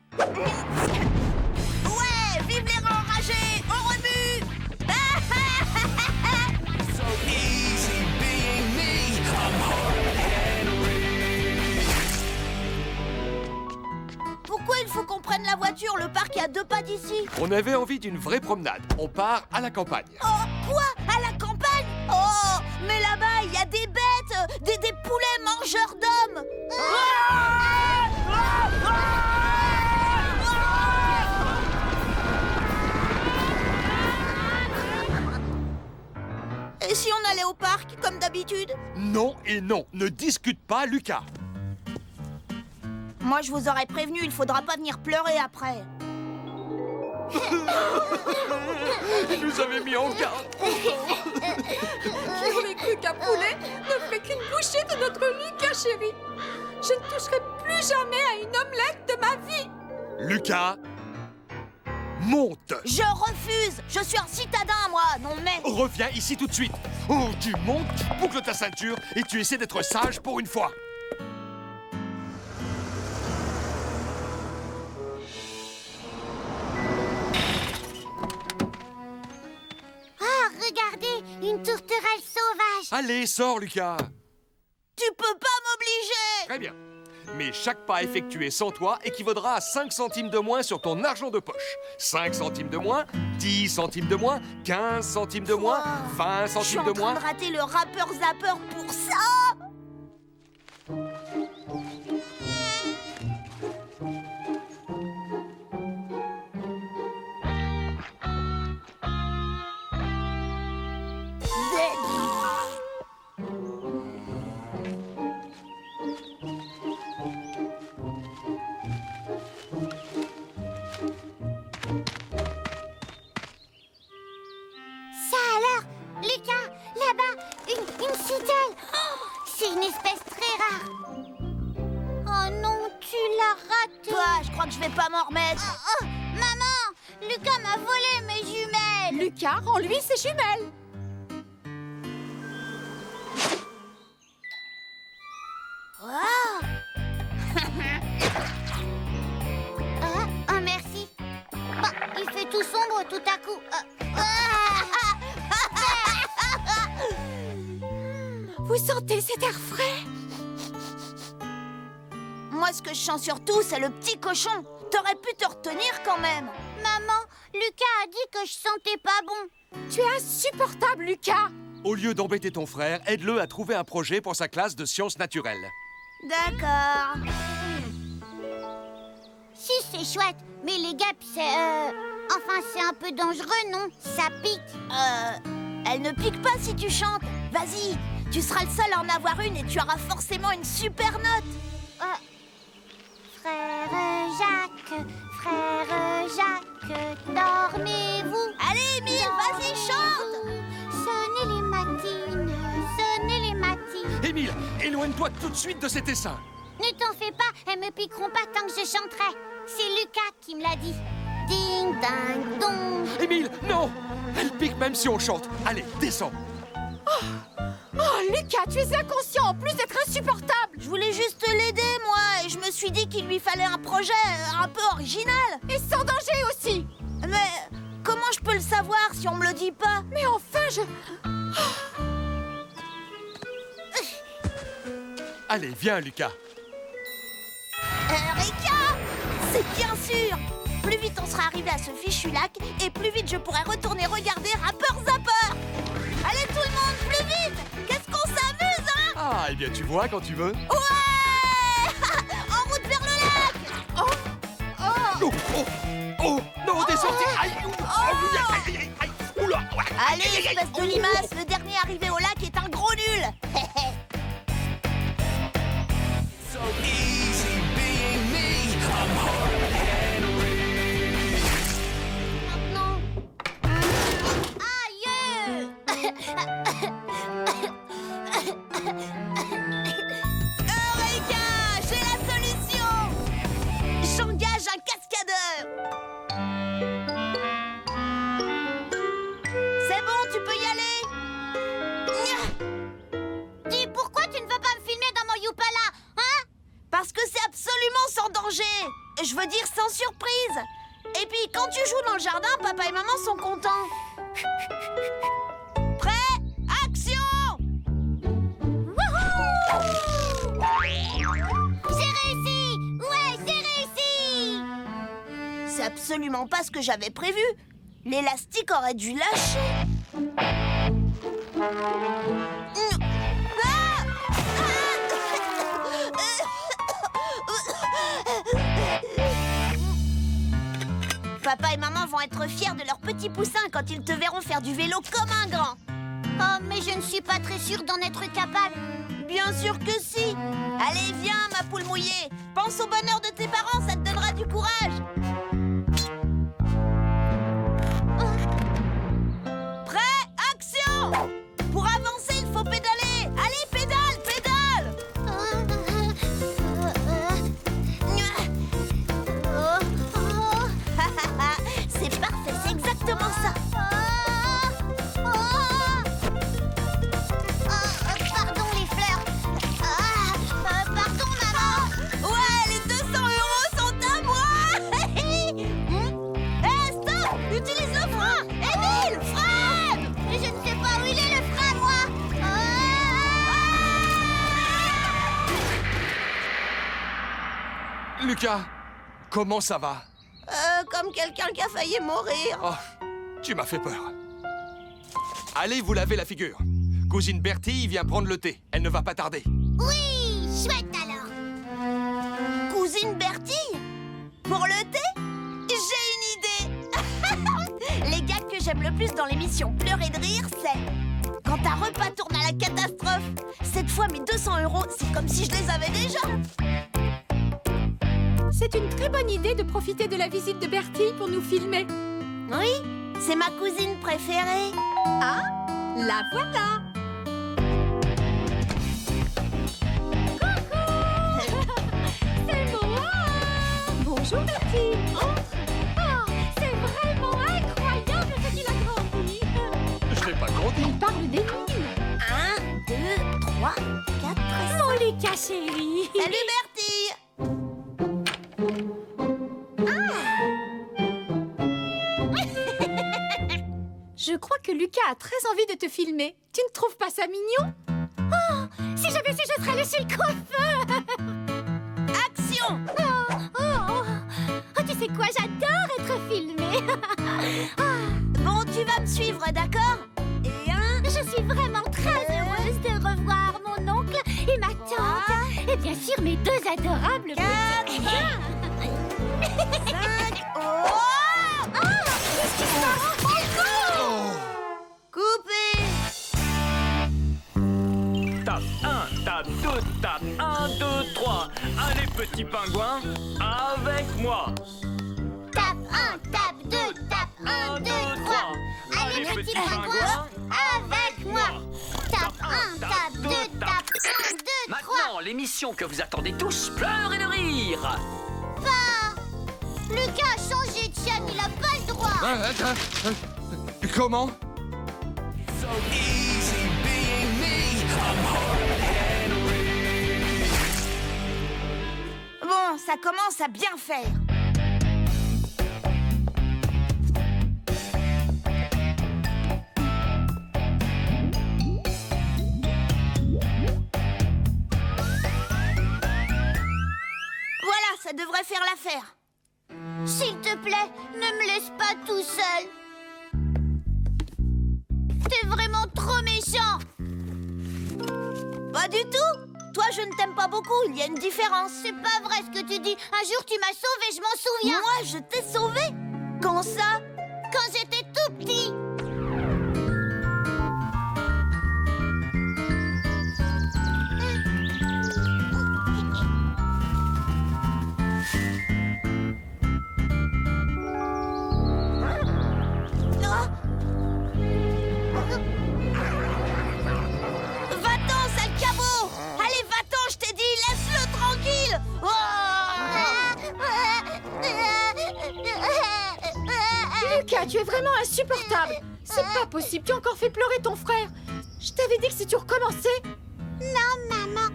S3: Ouais, vive les rangs enragés, on remue. Pourquoi il faut qu'on prenne la voiture? Le parc est à 2 pas d'ici.
S5: On avait envie d'une vraie promenade. On part à la campagne.
S3: Oh, quoi? À la campagne? Oh, mais là-bas, il y a des bêtes, des poulets mangeurs d'hommes. Et si on allait au parc, comme d'habitude?
S5: Non et non. Ne discute pas, Lucas.
S3: Moi, je vous aurais prévenu, il faudra pas venir pleurer après.
S5: Je nous avais mis en garde.
S8: J'aurais cru qu'un poulet ne ferait qu'une bouchée de notre Lucas chéri. Je ne toucherai plus jamais à une omelette de ma vie.
S5: Lucas, monte.
S3: Je refuse. Je suis un citadin, moi, non mais...
S5: Reviens ici tout de suite. Oh, tu montes, tu boucles ta ceinture et tu essaies d'être sage pour une fois.
S9: Ah, regardez, une tourterelle sauvage.
S5: Allez, sors, Lucas.
S3: Tu peux pas m'obliger.
S5: Très bien. Mais chaque pas effectué sans toi équivaudra à 5 centimes de moins sur ton argent de poche. 5 centimes de moins, 10 centimes de moins, 15 centimes de moins, 20
S3: Je suis
S5: centimes
S3: en
S5: de
S3: train
S5: moins.
S3: de rater le rappeur-zappeur pour ça.
S9: Ça alors, Lucas, là-bas, une citelle. Oh, c'est une espèce très rare. Oh non, tu l'as raté.
S3: Toi, je crois que je vais pas m'en remettre.
S9: Oh, maman, Lucas m'a volé mes jumelles.
S8: Lucas, rends-lui ses jumelles.
S9: Oh. Merci. Bah, il fait tout sombre tout à coup.
S8: Vous sentez cet air frais?
S3: Moi, ce que je sens surtout, c'est le petit cochon. T'aurais pu te retenir quand même.
S9: Maman, Lucas a dit que je sentais pas bon.
S8: Tu es insupportable, Lucas.
S5: Au lieu d'embêter ton frère, aide-le à trouver un projet pour sa classe de sciences naturelles.
S3: D'accord.
S9: Si, c'est chouette, mais les guêpes, enfin, c'est un peu dangereux, non? Ça pique.
S3: Elle ne pique pas si tu chantes. Vas-y, tu seras le seul à en avoir une et tu auras forcément une super note.
S9: Frère Jacques, dormez-vous.
S3: Allez, Émile, vas-y, chante.
S9: Sonnez les matines, sonnez les matines.
S5: Émile, éloigne-toi tout de suite de cet essaim.
S9: Ne t'en fais pas, elles me piqueront pas tant que je chanterai. C'est Lucas qui me l'a dit. Ding, ding, dong.
S5: Émile, non! Elle pique même si on chante. Allez, descends.
S8: Oh, Lucas, tu es inconscient en plus d'être insupportable.
S3: Je voulais juste l'aider, moi, et je me suis dit qu'il lui fallait un projet un peu original.
S8: Et sans danger aussi.
S3: Mais comment je peux le savoir si on me le dit pas?
S8: Mais enfin,
S5: Allez, viens, Lucas.
S3: Eureka! C'est bien sûr! Plus vite on sera arrivé à ce fichu lac, et plus vite je pourrai retourner regarder Rappeur Zapper! Allez tout le monde, plus vite! Qu'est-ce qu'on s'amuse, hein?
S5: Ah, eh bien, tu vois quand tu veux.
S3: Ouais! En route vers le lac!
S5: Oh, non, descendez. Aïe, aïe, aïe. Oula.
S3: Allez, espèce de limace, le dernier arrivé au lac est un gros nul!
S9: Maintenant.
S3: Aïe! Eureka! J'ai la solution! J'engage un cascadeur! C'est bon, tu peux y aller?
S9: Dis, pourquoi tu ne veux pas me filmer dans mon Youpala, hein?
S3: Parce que c'est absolument sans danger. Je veux dire sans surprise. Et puis quand tu joues dans le jardin, papa et maman sont contents. Prêt? Action!
S9: J'ai réussi! Ouais, j'ai réussi!
S3: C'est absolument pas ce que j'avais prévu. L'élastique aurait dû lâcher. Papa et maman vont être fiers de leur petit poussin quand ils te verront faire du vélo comme un grand.
S9: Oh, mais je ne suis pas très sûre d'en être capable.
S3: Bien sûr que si. Allez, viens, ma poule mouillée. Pense au bonheur de tes parents, ça te donnera du courage. Prêt? Action! Pour avancer, il faut pédaler. Allez, pédale, pédale! C'est parfait, c'est exactement ça.
S9: Pardon les fleurs. Pardon maman.
S3: Ouais, les 200 € sont à moi. Stop! Utilise le frein. Émile, freine!
S9: Mais je ne sais pas où il est le frein, moi.
S5: Lucas, comment ça va?
S3: Comme quelqu'un qui a failli mourir.
S5: Oh, tu m'as fait peur. Allez vous laver la figure. Cousine Bertille vient prendre le thé. Elle ne va pas tarder.
S9: Oui, chouette alors.
S3: Cousine Bertille? Pour le thé? J'ai une idée. Les gags que j'aime le plus dans l'émission Pleurer de rire, c'est quand un repas tourne à la catastrophe. Cette fois, mes 200 €, c'est comme si je les avais déjà.
S8: C'est une très bonne idée de profiter de la visite de Bertille pour nous filmer.
S3: Oui, c'est ma cousine préférée.
S8: Ah, la voilà. C'est moi. Bonjour Bertille. Oh, c'est vraiment incroyable ce qu'il a grandi.
S5: Je n'ai pas grandi.
S8: Il parle des mille.
S3: 1, 2, 3, 4, 5.
S8: Mon Lucas chéri.
S3: Salut Bertille.
S8: Je crois que Lucas a très envie de te filmer. Tu ne trouves pas ça mignon? Oh, si j'avais su, je serais allée chez le coiffeur.
S3: Action!
S8: Oh, tu sais quoi, j'adore être filmée.
S3: Bon, tu vas me suivre, d'accord? Et 1...
S8: Je suis vraiment très heureuse de revoir mon oncle et ma tante. Et bien sûr, mes deux adorables petits.
S3: 4... Oh! Qu'est-ce qui se passe? Coupé!
S6: Tape 1, tape 2, tape 1, 2, 3. Allez, petit pingouin, avec moi.
S9: Tape 1, tape 2, tape 1, 2, 3. Allez, petit pingouin, avec moi. Tape 1, tape 2, tape 1, 2, 3.
S7: Maintenant, l'émission que vous attendez tous, pleurer de rire.
S9: Pas. Lucas a changé de chaîne, il a pas le droit.
S5: Comment?
S3: Bon, ça commence à bien faire. Voilà, ça devrait faire l'affaire.
S9: S'il te plaît, ne me laisse pas tout seul. T'es vraiment trop méchant.
S3: Pas du tout. Toi, je ne t'aime pas beaucoup, il y a une différence.
S9: C'est pas vrai ce que tu dis. Un jour, tu m'as sauvé, je m'en souviens.
S3: Moi, je t'ai sauvé. Quand ça?
S9: Quand j'étais tout petit.
S3: Va-t'en, sale cabot! Allez, va-t'en, je t'ai dit, laisse-le tranquille!
S8: Lucas, tu es vraiment insupportable. C'est pas possible, tu as encore fait pleurer ton frère. Je t'avais dit que si tu recommençais...
S9: Non, maman.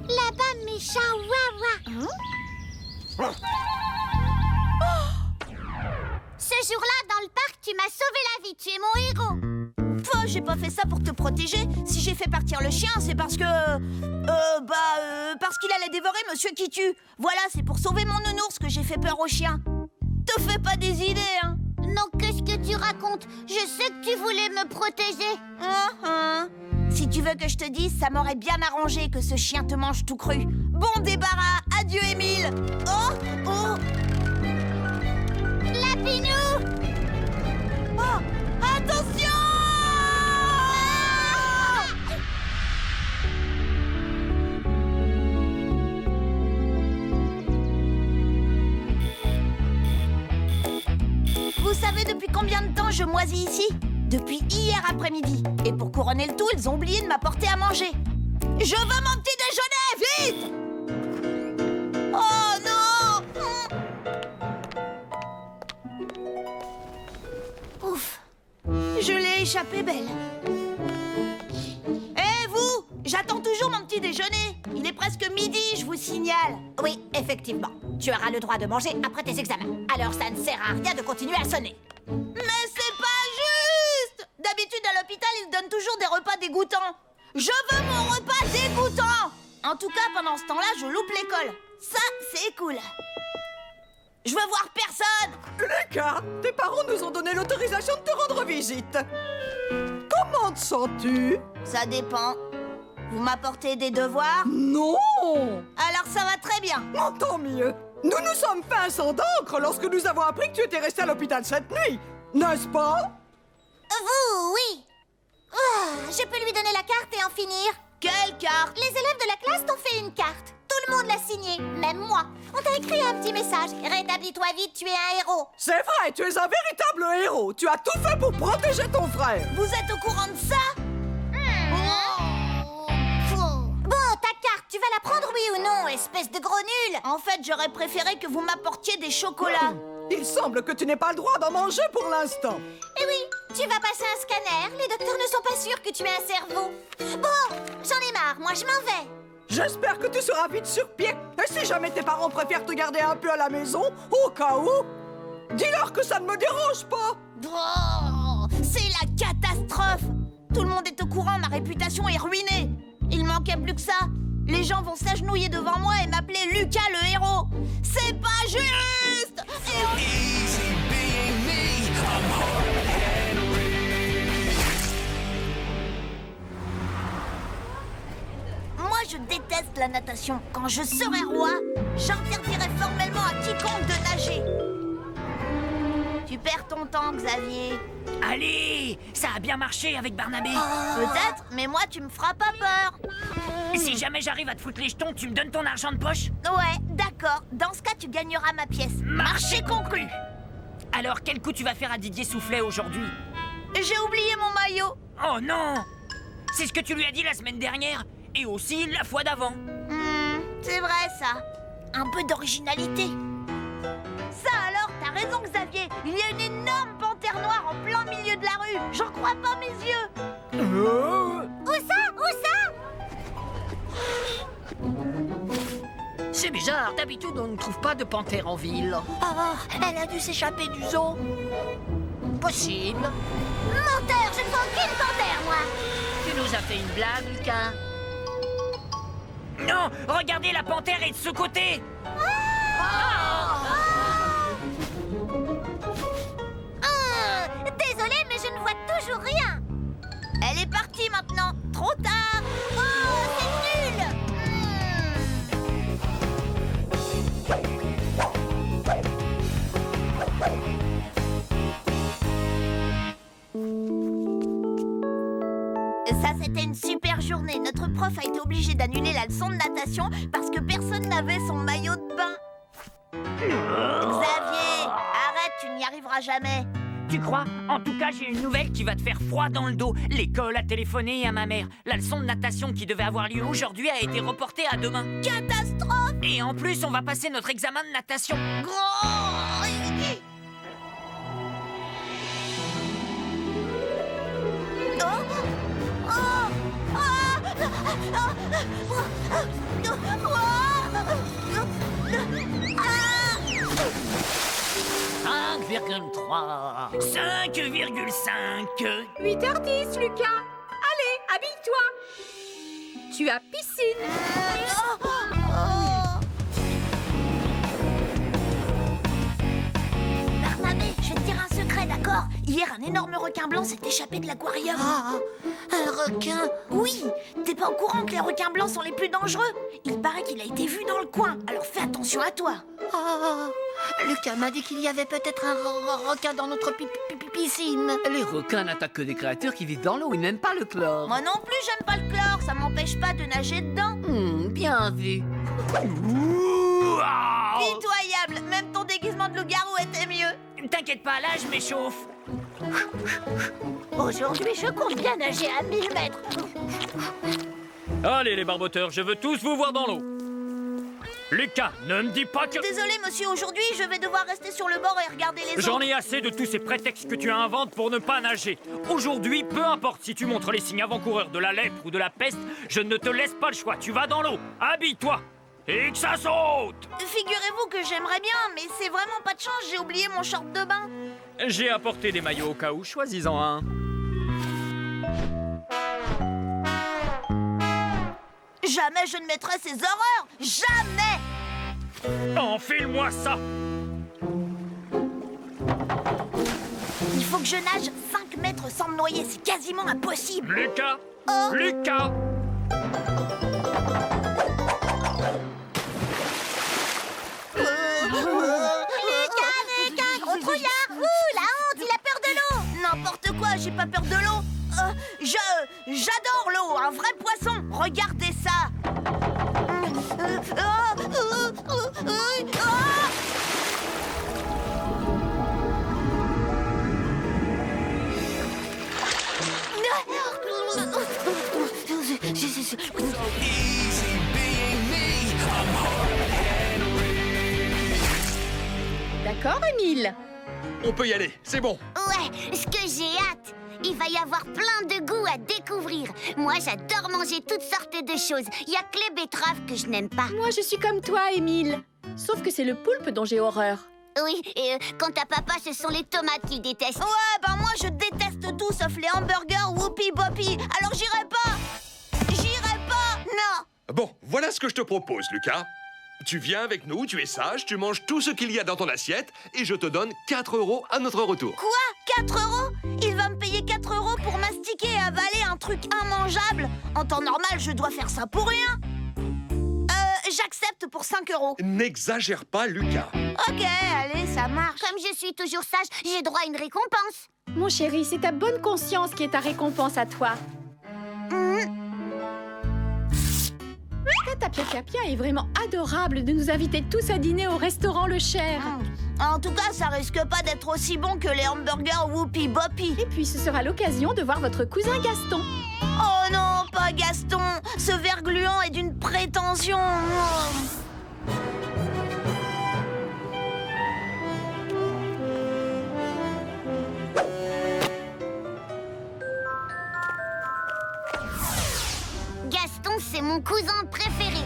S9: Là-bas, méchant Wawa. Ce jour-là, dans le parc, tu m'as sauvé la vie. Tu es mon héros.
S3: Toi, j'ai pas fait ça pour te protéger. Si j'ai fait partir le chien, c'est parce que... parce qu'il allait dévorer Monsieur qui tue. Voilà, c'est pour sauver mon nounours que j'ai fait peur au chien. Te fais pas des idées, hein.
S9: Non, qu'est-ce que tu racontes? Je sais que tu voulais me protéger.
S3: Si tu veux que je te dise, ça m'aurait bien arrangé que ce chien te mange tout cru. Bon débarras, adieu Émile. Oh.
S9: Lapinou!
S3: Oh, attention! Vous savez depuis combien de temps je moisis ici? Depuis hier après-midi. Et pour couronner le tout, ils ont oublié de m'apporter à manger. Je veux mon petit déjeuner, vite! Oh non! Ouf! Je l'ai échappé belle. Eh vous! J'attends toujours mon petit déjeuner. Il est presque midi, je vous signale.
S1: Oui, effectivement. Tu auras le droit de manger après tes examens. Alors ça ne sert à rien de continuer à sonner.
S3: Mais c'est pas juste! D'habitude, à l'hôpital, ils donnent toujours des repas dégoûtants. Je veux mon repas dégoûtant! En tout cas, pendant ce temps-là, je loupe l'école. Ça, c'est cool. Je veux voir personne!
S2: Lucas, tes parents nous ont donné l'autorisation de te rendre visite. Comment te sens-tu?
S3: Ça dépend. Vous m'apportez des devoirs?
S2: Non!
S3: Alors ça va très bien.
S2: Oh, tant mieux. Nous nous sommes fait un sang d'encre lorsque nous avons appris que tu étais resté à l'hôpital cette nuit. N'est-ce pas?
S9: Vous, oui. Je peux lui donner la carte et en finir.
S3: Quelle carte?
S9: Les élèves de la classe t'ont fait une carte. Tout le monde l'a signée, même moi. On t'a écrit un petit message. Rétablis-toi vite, tu es un héros.
S2: C'est vrai, tu es un véritable héros. Tu as tout fait pour protéger ton frère.
S3: Vous êtes au courant de ça?
S9: Bon, ta carte, tu vas la prendre, oui ou non, espèce de gros nul?
S3: En fait, j'aurais préféré que vous m'apportiez des chocolats.
S2: Il semble que tu n'aies pas le droit d'en manger pour l'instant.
S9: Eh oui, tu vas passer un scanner. Les docteurs ne sont pas sûrs que tu aies un cerveau. Bon, j'en ai marre, moi je m'en vais.
S2: J'espère que tu seras vite sur pied. Et si jamais tes parents préfèrent te garder un peu à la maison, au cas où, dis-leur que ça ne me dérange pas.
S3: Oh, c'est la catastrophe. Tout le monde est au courant, ma réputation est ruinée. Il manquait plus que ça. Les gens vont s'agenouiller devant moi et m'appeler Lucas le héros. C'est pas juste. Moi, je déteste la natation. Quand je serai roi, j'interdirai formellement à quiconque de nager. Tu perds ton temps, Xavier.
S7: Allez, ça a bien marché avec Barnabé.
S3: Peut-être, mais moi, tu me feras pas peur.
S7: Si jamais j'arrive à te foutre les jetons, tu me donnes ton argent de poche?
S3: Ouais, d'accord. Dans ce cas, tu gagneras ma pièce.
S7: Marché conclu. Alors, quel coup tu vas faire à Didier Soufflet aujourd'hui?
S3: J'ai oublié mon maillot.
S7: Oh non! C'est ce que tu lui as dit la semaine dernière, et aussi la fois d'avant.
S3: C'est vrai, ça. Un peu d'originalité. Ça alors, t'as raison, Xavier. Il y a une énorme panthère noire en plein milieu de la rue. J'en crois pas mes yeux.
S9: Où ça? Où ça?
S11: C'est bizarre, d'habitude on ne trouve pas de panthère en ville.
S3: Oh, elle a dû s'échapper du zoo.
S11: Possible.
S9: Menteur, je ne vois aucune panthère, moi.
S11: Tu nous as fait une blague, Lucas.
S7: Non, regardez, la panthère est de ce côté.
S9: Désolée, mais je ne vois toujours rien.
S3: Elle est partie maintenant. Trop tard.
S9: Oh, c'est nul.
S3: Ça, c'était une super journée. Notre prof a été obligé d'annuler la leçon de natation parce que personne n'avait son maillot de bain. Xavier, arrête, tu n'y arriveras jamais.
S7: Tu crois? En tout cas, j'ai une nouvelle qui va te faire froid dans le dos. L'école a téléphoné à ma mère. La leçon de natation qui devait avoir lieu aujourd'hui a été reportée à demain.
S3: Catastrophe!
S7: Et en plus, on va passer notre examen de natation.
S11: Ah, 5,3.
S7: 5,5.
S10: 8h10, Lucas. Allez, habille-toi. Tu as piscine.
S3: Barnabé, je vais te dire un secret, d'accord? Hier, un énorme requin blanc s'est échappé de l'aquarium.
S11: Un requin?
S3: Oui, t'es pas au courant que les requins blancs sont les plus dangereux? Il paraît qu'il a été vu dans le coin, alors fais attention à toi.
S11: Lucas m'a dit qu'il y avait peut-être un requin dans notre piscine. Les requins n'attaquent que des créatures qui vivent dans l'eau, ils n'aiment pas le chlore.
S3: Moi non plus, j'aime pas le chlore, ça m'empêche pas de nager dedans.
S11: Bien vu.
S3: Pitoyable, même ton déguisement de loup-garou était mieux.
S7: T'inquiète pas, là, je m'échauffe.
S3: Aujourd'hui, je compte bien nager à 1000 mètres.
S6: Allez, les barboteurs, je veux tous vous voir dans l'eau. Lucas, ne me dis pas que...
S3: Désolé, monsieur, aujourd'hui, je vais devoir rester sur le bord et regarder les autres.
S6: J'en ai assez de tous ces prétextes que tu inventes pour ne pas nager. Aujourd'hui, peu importe si tu montres les signes avant-coureurs de la lèpre ou de la peste, je ne te laisse pas le choix. Tu vas dans l'eau, habille-toi et que ça saute.
S3: Figurez-vous que j'aimerais bien, mais c'est vraiment pas de chance, j'ai oublié mon short de bain.
S6: J'ai apporté des maillots au cas où, choisis-en un.
S3: Jamais je ne mettrai ces horreurs. Jamais.
S6: Enfile-moi ça.
S3: Il faut que je nage 5 mètres sans me noyer, c'est quasiment impossible.
S6: Lucas. Lucas.
S3: Lucas, gros trouillard. La honte, il a peur de l'eau. N'importe quoi, j'ai pas peur de l'eau. J'adore l'eau, un vrai poisson. Regardez ça.
S10: D'accord, Émile?
S5: On peut y aller, c'est bon.
S9: Ouais, ce que j'ai hâte. Il va y avoir plein de goûts à découvrir. Moi, j'adore manger toutes sortes de choses. Il y a que les betteraves que je n'aime pas.
S10: Moi, je suis comme toi, Émile. Sauf que c'est le poulpe dont j'ai horreur.
S9: Oui, et quant à papa, ce sont les tomates qu'il déteste.
S3: Ouais, ben moi, je déteste tout sauf les hamburgers Whoopi Boppy. Alors j'irai pas. J'irai pas. Non.
S5: Bon, voilà ce que je te propose, Lucas. Tu viens avec nous, tu es sage, tu manges tout ce qu'il y a dans ton assiette et je te donne 4 € à notre retour.
S3: Quoi? 4 €? Il va me payer 4 € pour mastiquer et avaler un truc immangeable? En temps normal, je dois faire ça pour rien. pour 5 €.
S5: N'exagère pas, Lucas.
S3: Ok, allez, ça marche.
S9: Comme je suis toujours sage, j'ai droit à une récompense.
S8: Mon chéri, c'est ta bonne conscience qui est ta récompense à toi. Tata Pia Pia est vraiment adorable de nous inviter tous à dîner au restaurant Le Cher.
S3: En tout cas, ça risque pas d'être aussi bon que les hamburgers Whoopi Boppy.
S8: Et puis, ce sera l'occasion de voir votre cousin Gaston.
S3: Oh non, pas Gaston. Ce ver gluant est d'une prétention.
S9: Gaston, c'est mon cousin préféré.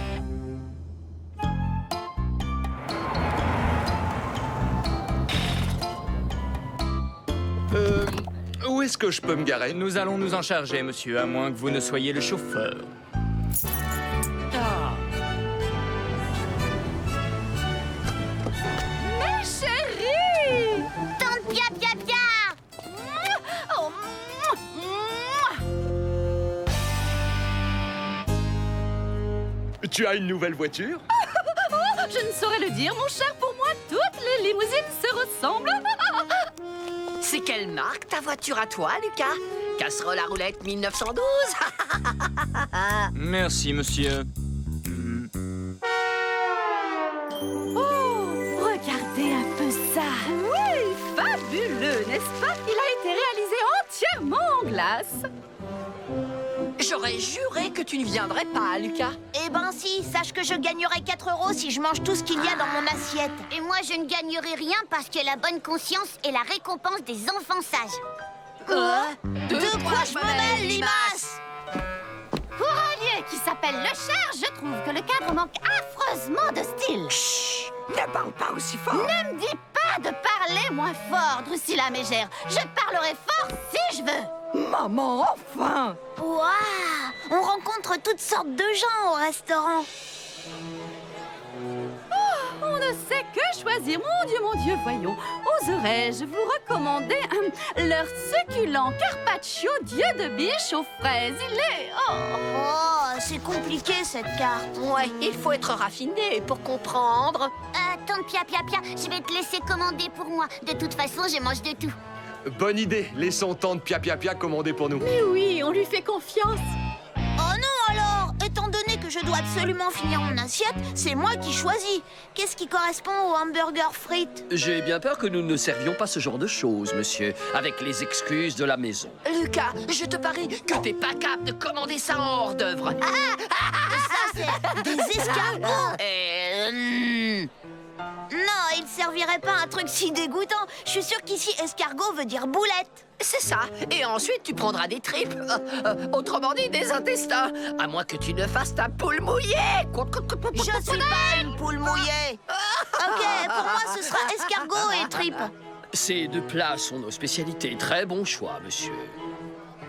S5: Où est-ce que je peux me garer?
S6: Nous allons nous en charger, monsieur, à moins que vous ne soyez le chauffeur.
S8: Mes chéris!
S9: Tante Pia Pia Pia.
S8: Oh,
S5: Tu as une nouvelle voiture?
S8: je ne saurais le dire, mon cher. Pour moi, toutes les limousines se ressemblent.
S11: C'est quelle marque ta voiture à toi, Lucas? Casserole à roulette 1912.
S6: Merci, monsieur.
S8: Oh, regardez un peu ça. Oui, fabuleux, n'est-ce pas? Il a été réalisé entièrement en glace.
S11: J'aurais juré que tu ne viendrais pas, Lucas.
S3: Eh ben si, sache que je gagnerai 4 € si je mange tout ce qu'il y a dans mon assiette.
S9: Et moi, je ne gagnerai rien parce que la bonne conscience est la récompense des enfants sages.
S3: De quoi je me mêle, limace?
S10: Pour un lieu qui s'appelle Le Cher, je trouve que le cadre manque affreusement de style.
S11: Chut, ne parle pas aussi fort.
S10: Ne me dis pas de parler moins fort, Drusilla Mégère. Je parlerai fort si je veux.
S2: Maman, enfin!
S3: Waouh! On rencontre toutes sortes de gens au restaurant.
S8: On ne sait que choisir. Mon Dieu, voyons. Oserais-je vous recommander leur succulent carpaccio Dieu de biche aux fraises? Il est...
S3: Oh, c'est compliqué cette carte.
S11: Ouais, il faut être raffiné pour comprendre.
S9: Tante Pia Pia Pia, je vais te laisser commander pour moi. De toute façon, je mange de tout.
S5: Bonne idée. Laissons tante Pia Pia Pia commander pour nous.
S8: Mais oui, on lui fait confiance.
S3: Oh non alors! Étant donné que je dois absolument finir mon assiette, c'est moi qui choisis. Qu'est-ce qui correspond au hamburger frites?
S12: J'ai bien peur que nous ne servions pas ce genre de choses, monsieur, avec les excuses de la maison.
S11: Lucas, je te parie que t'es pas capable de commander ça en hors d'œuvre.
S3: Ça, c'est des escargots! Non, il servirait pas un truc si dégoûtant. Je suis sûre qu'ici, escargot veut dire boulette.
S11: C'est ça. Et ensuite, tu prendras des tripes. Autrement dit, des intestins. À moins que tu ne fasses ta poule mouillée.
S3: Je suis pas une poule mouillée. Ok, pour moi, ce sera escargot et tripes.
S12: Ces deux plats sont nos spécialités. Très bon choix, monsieur.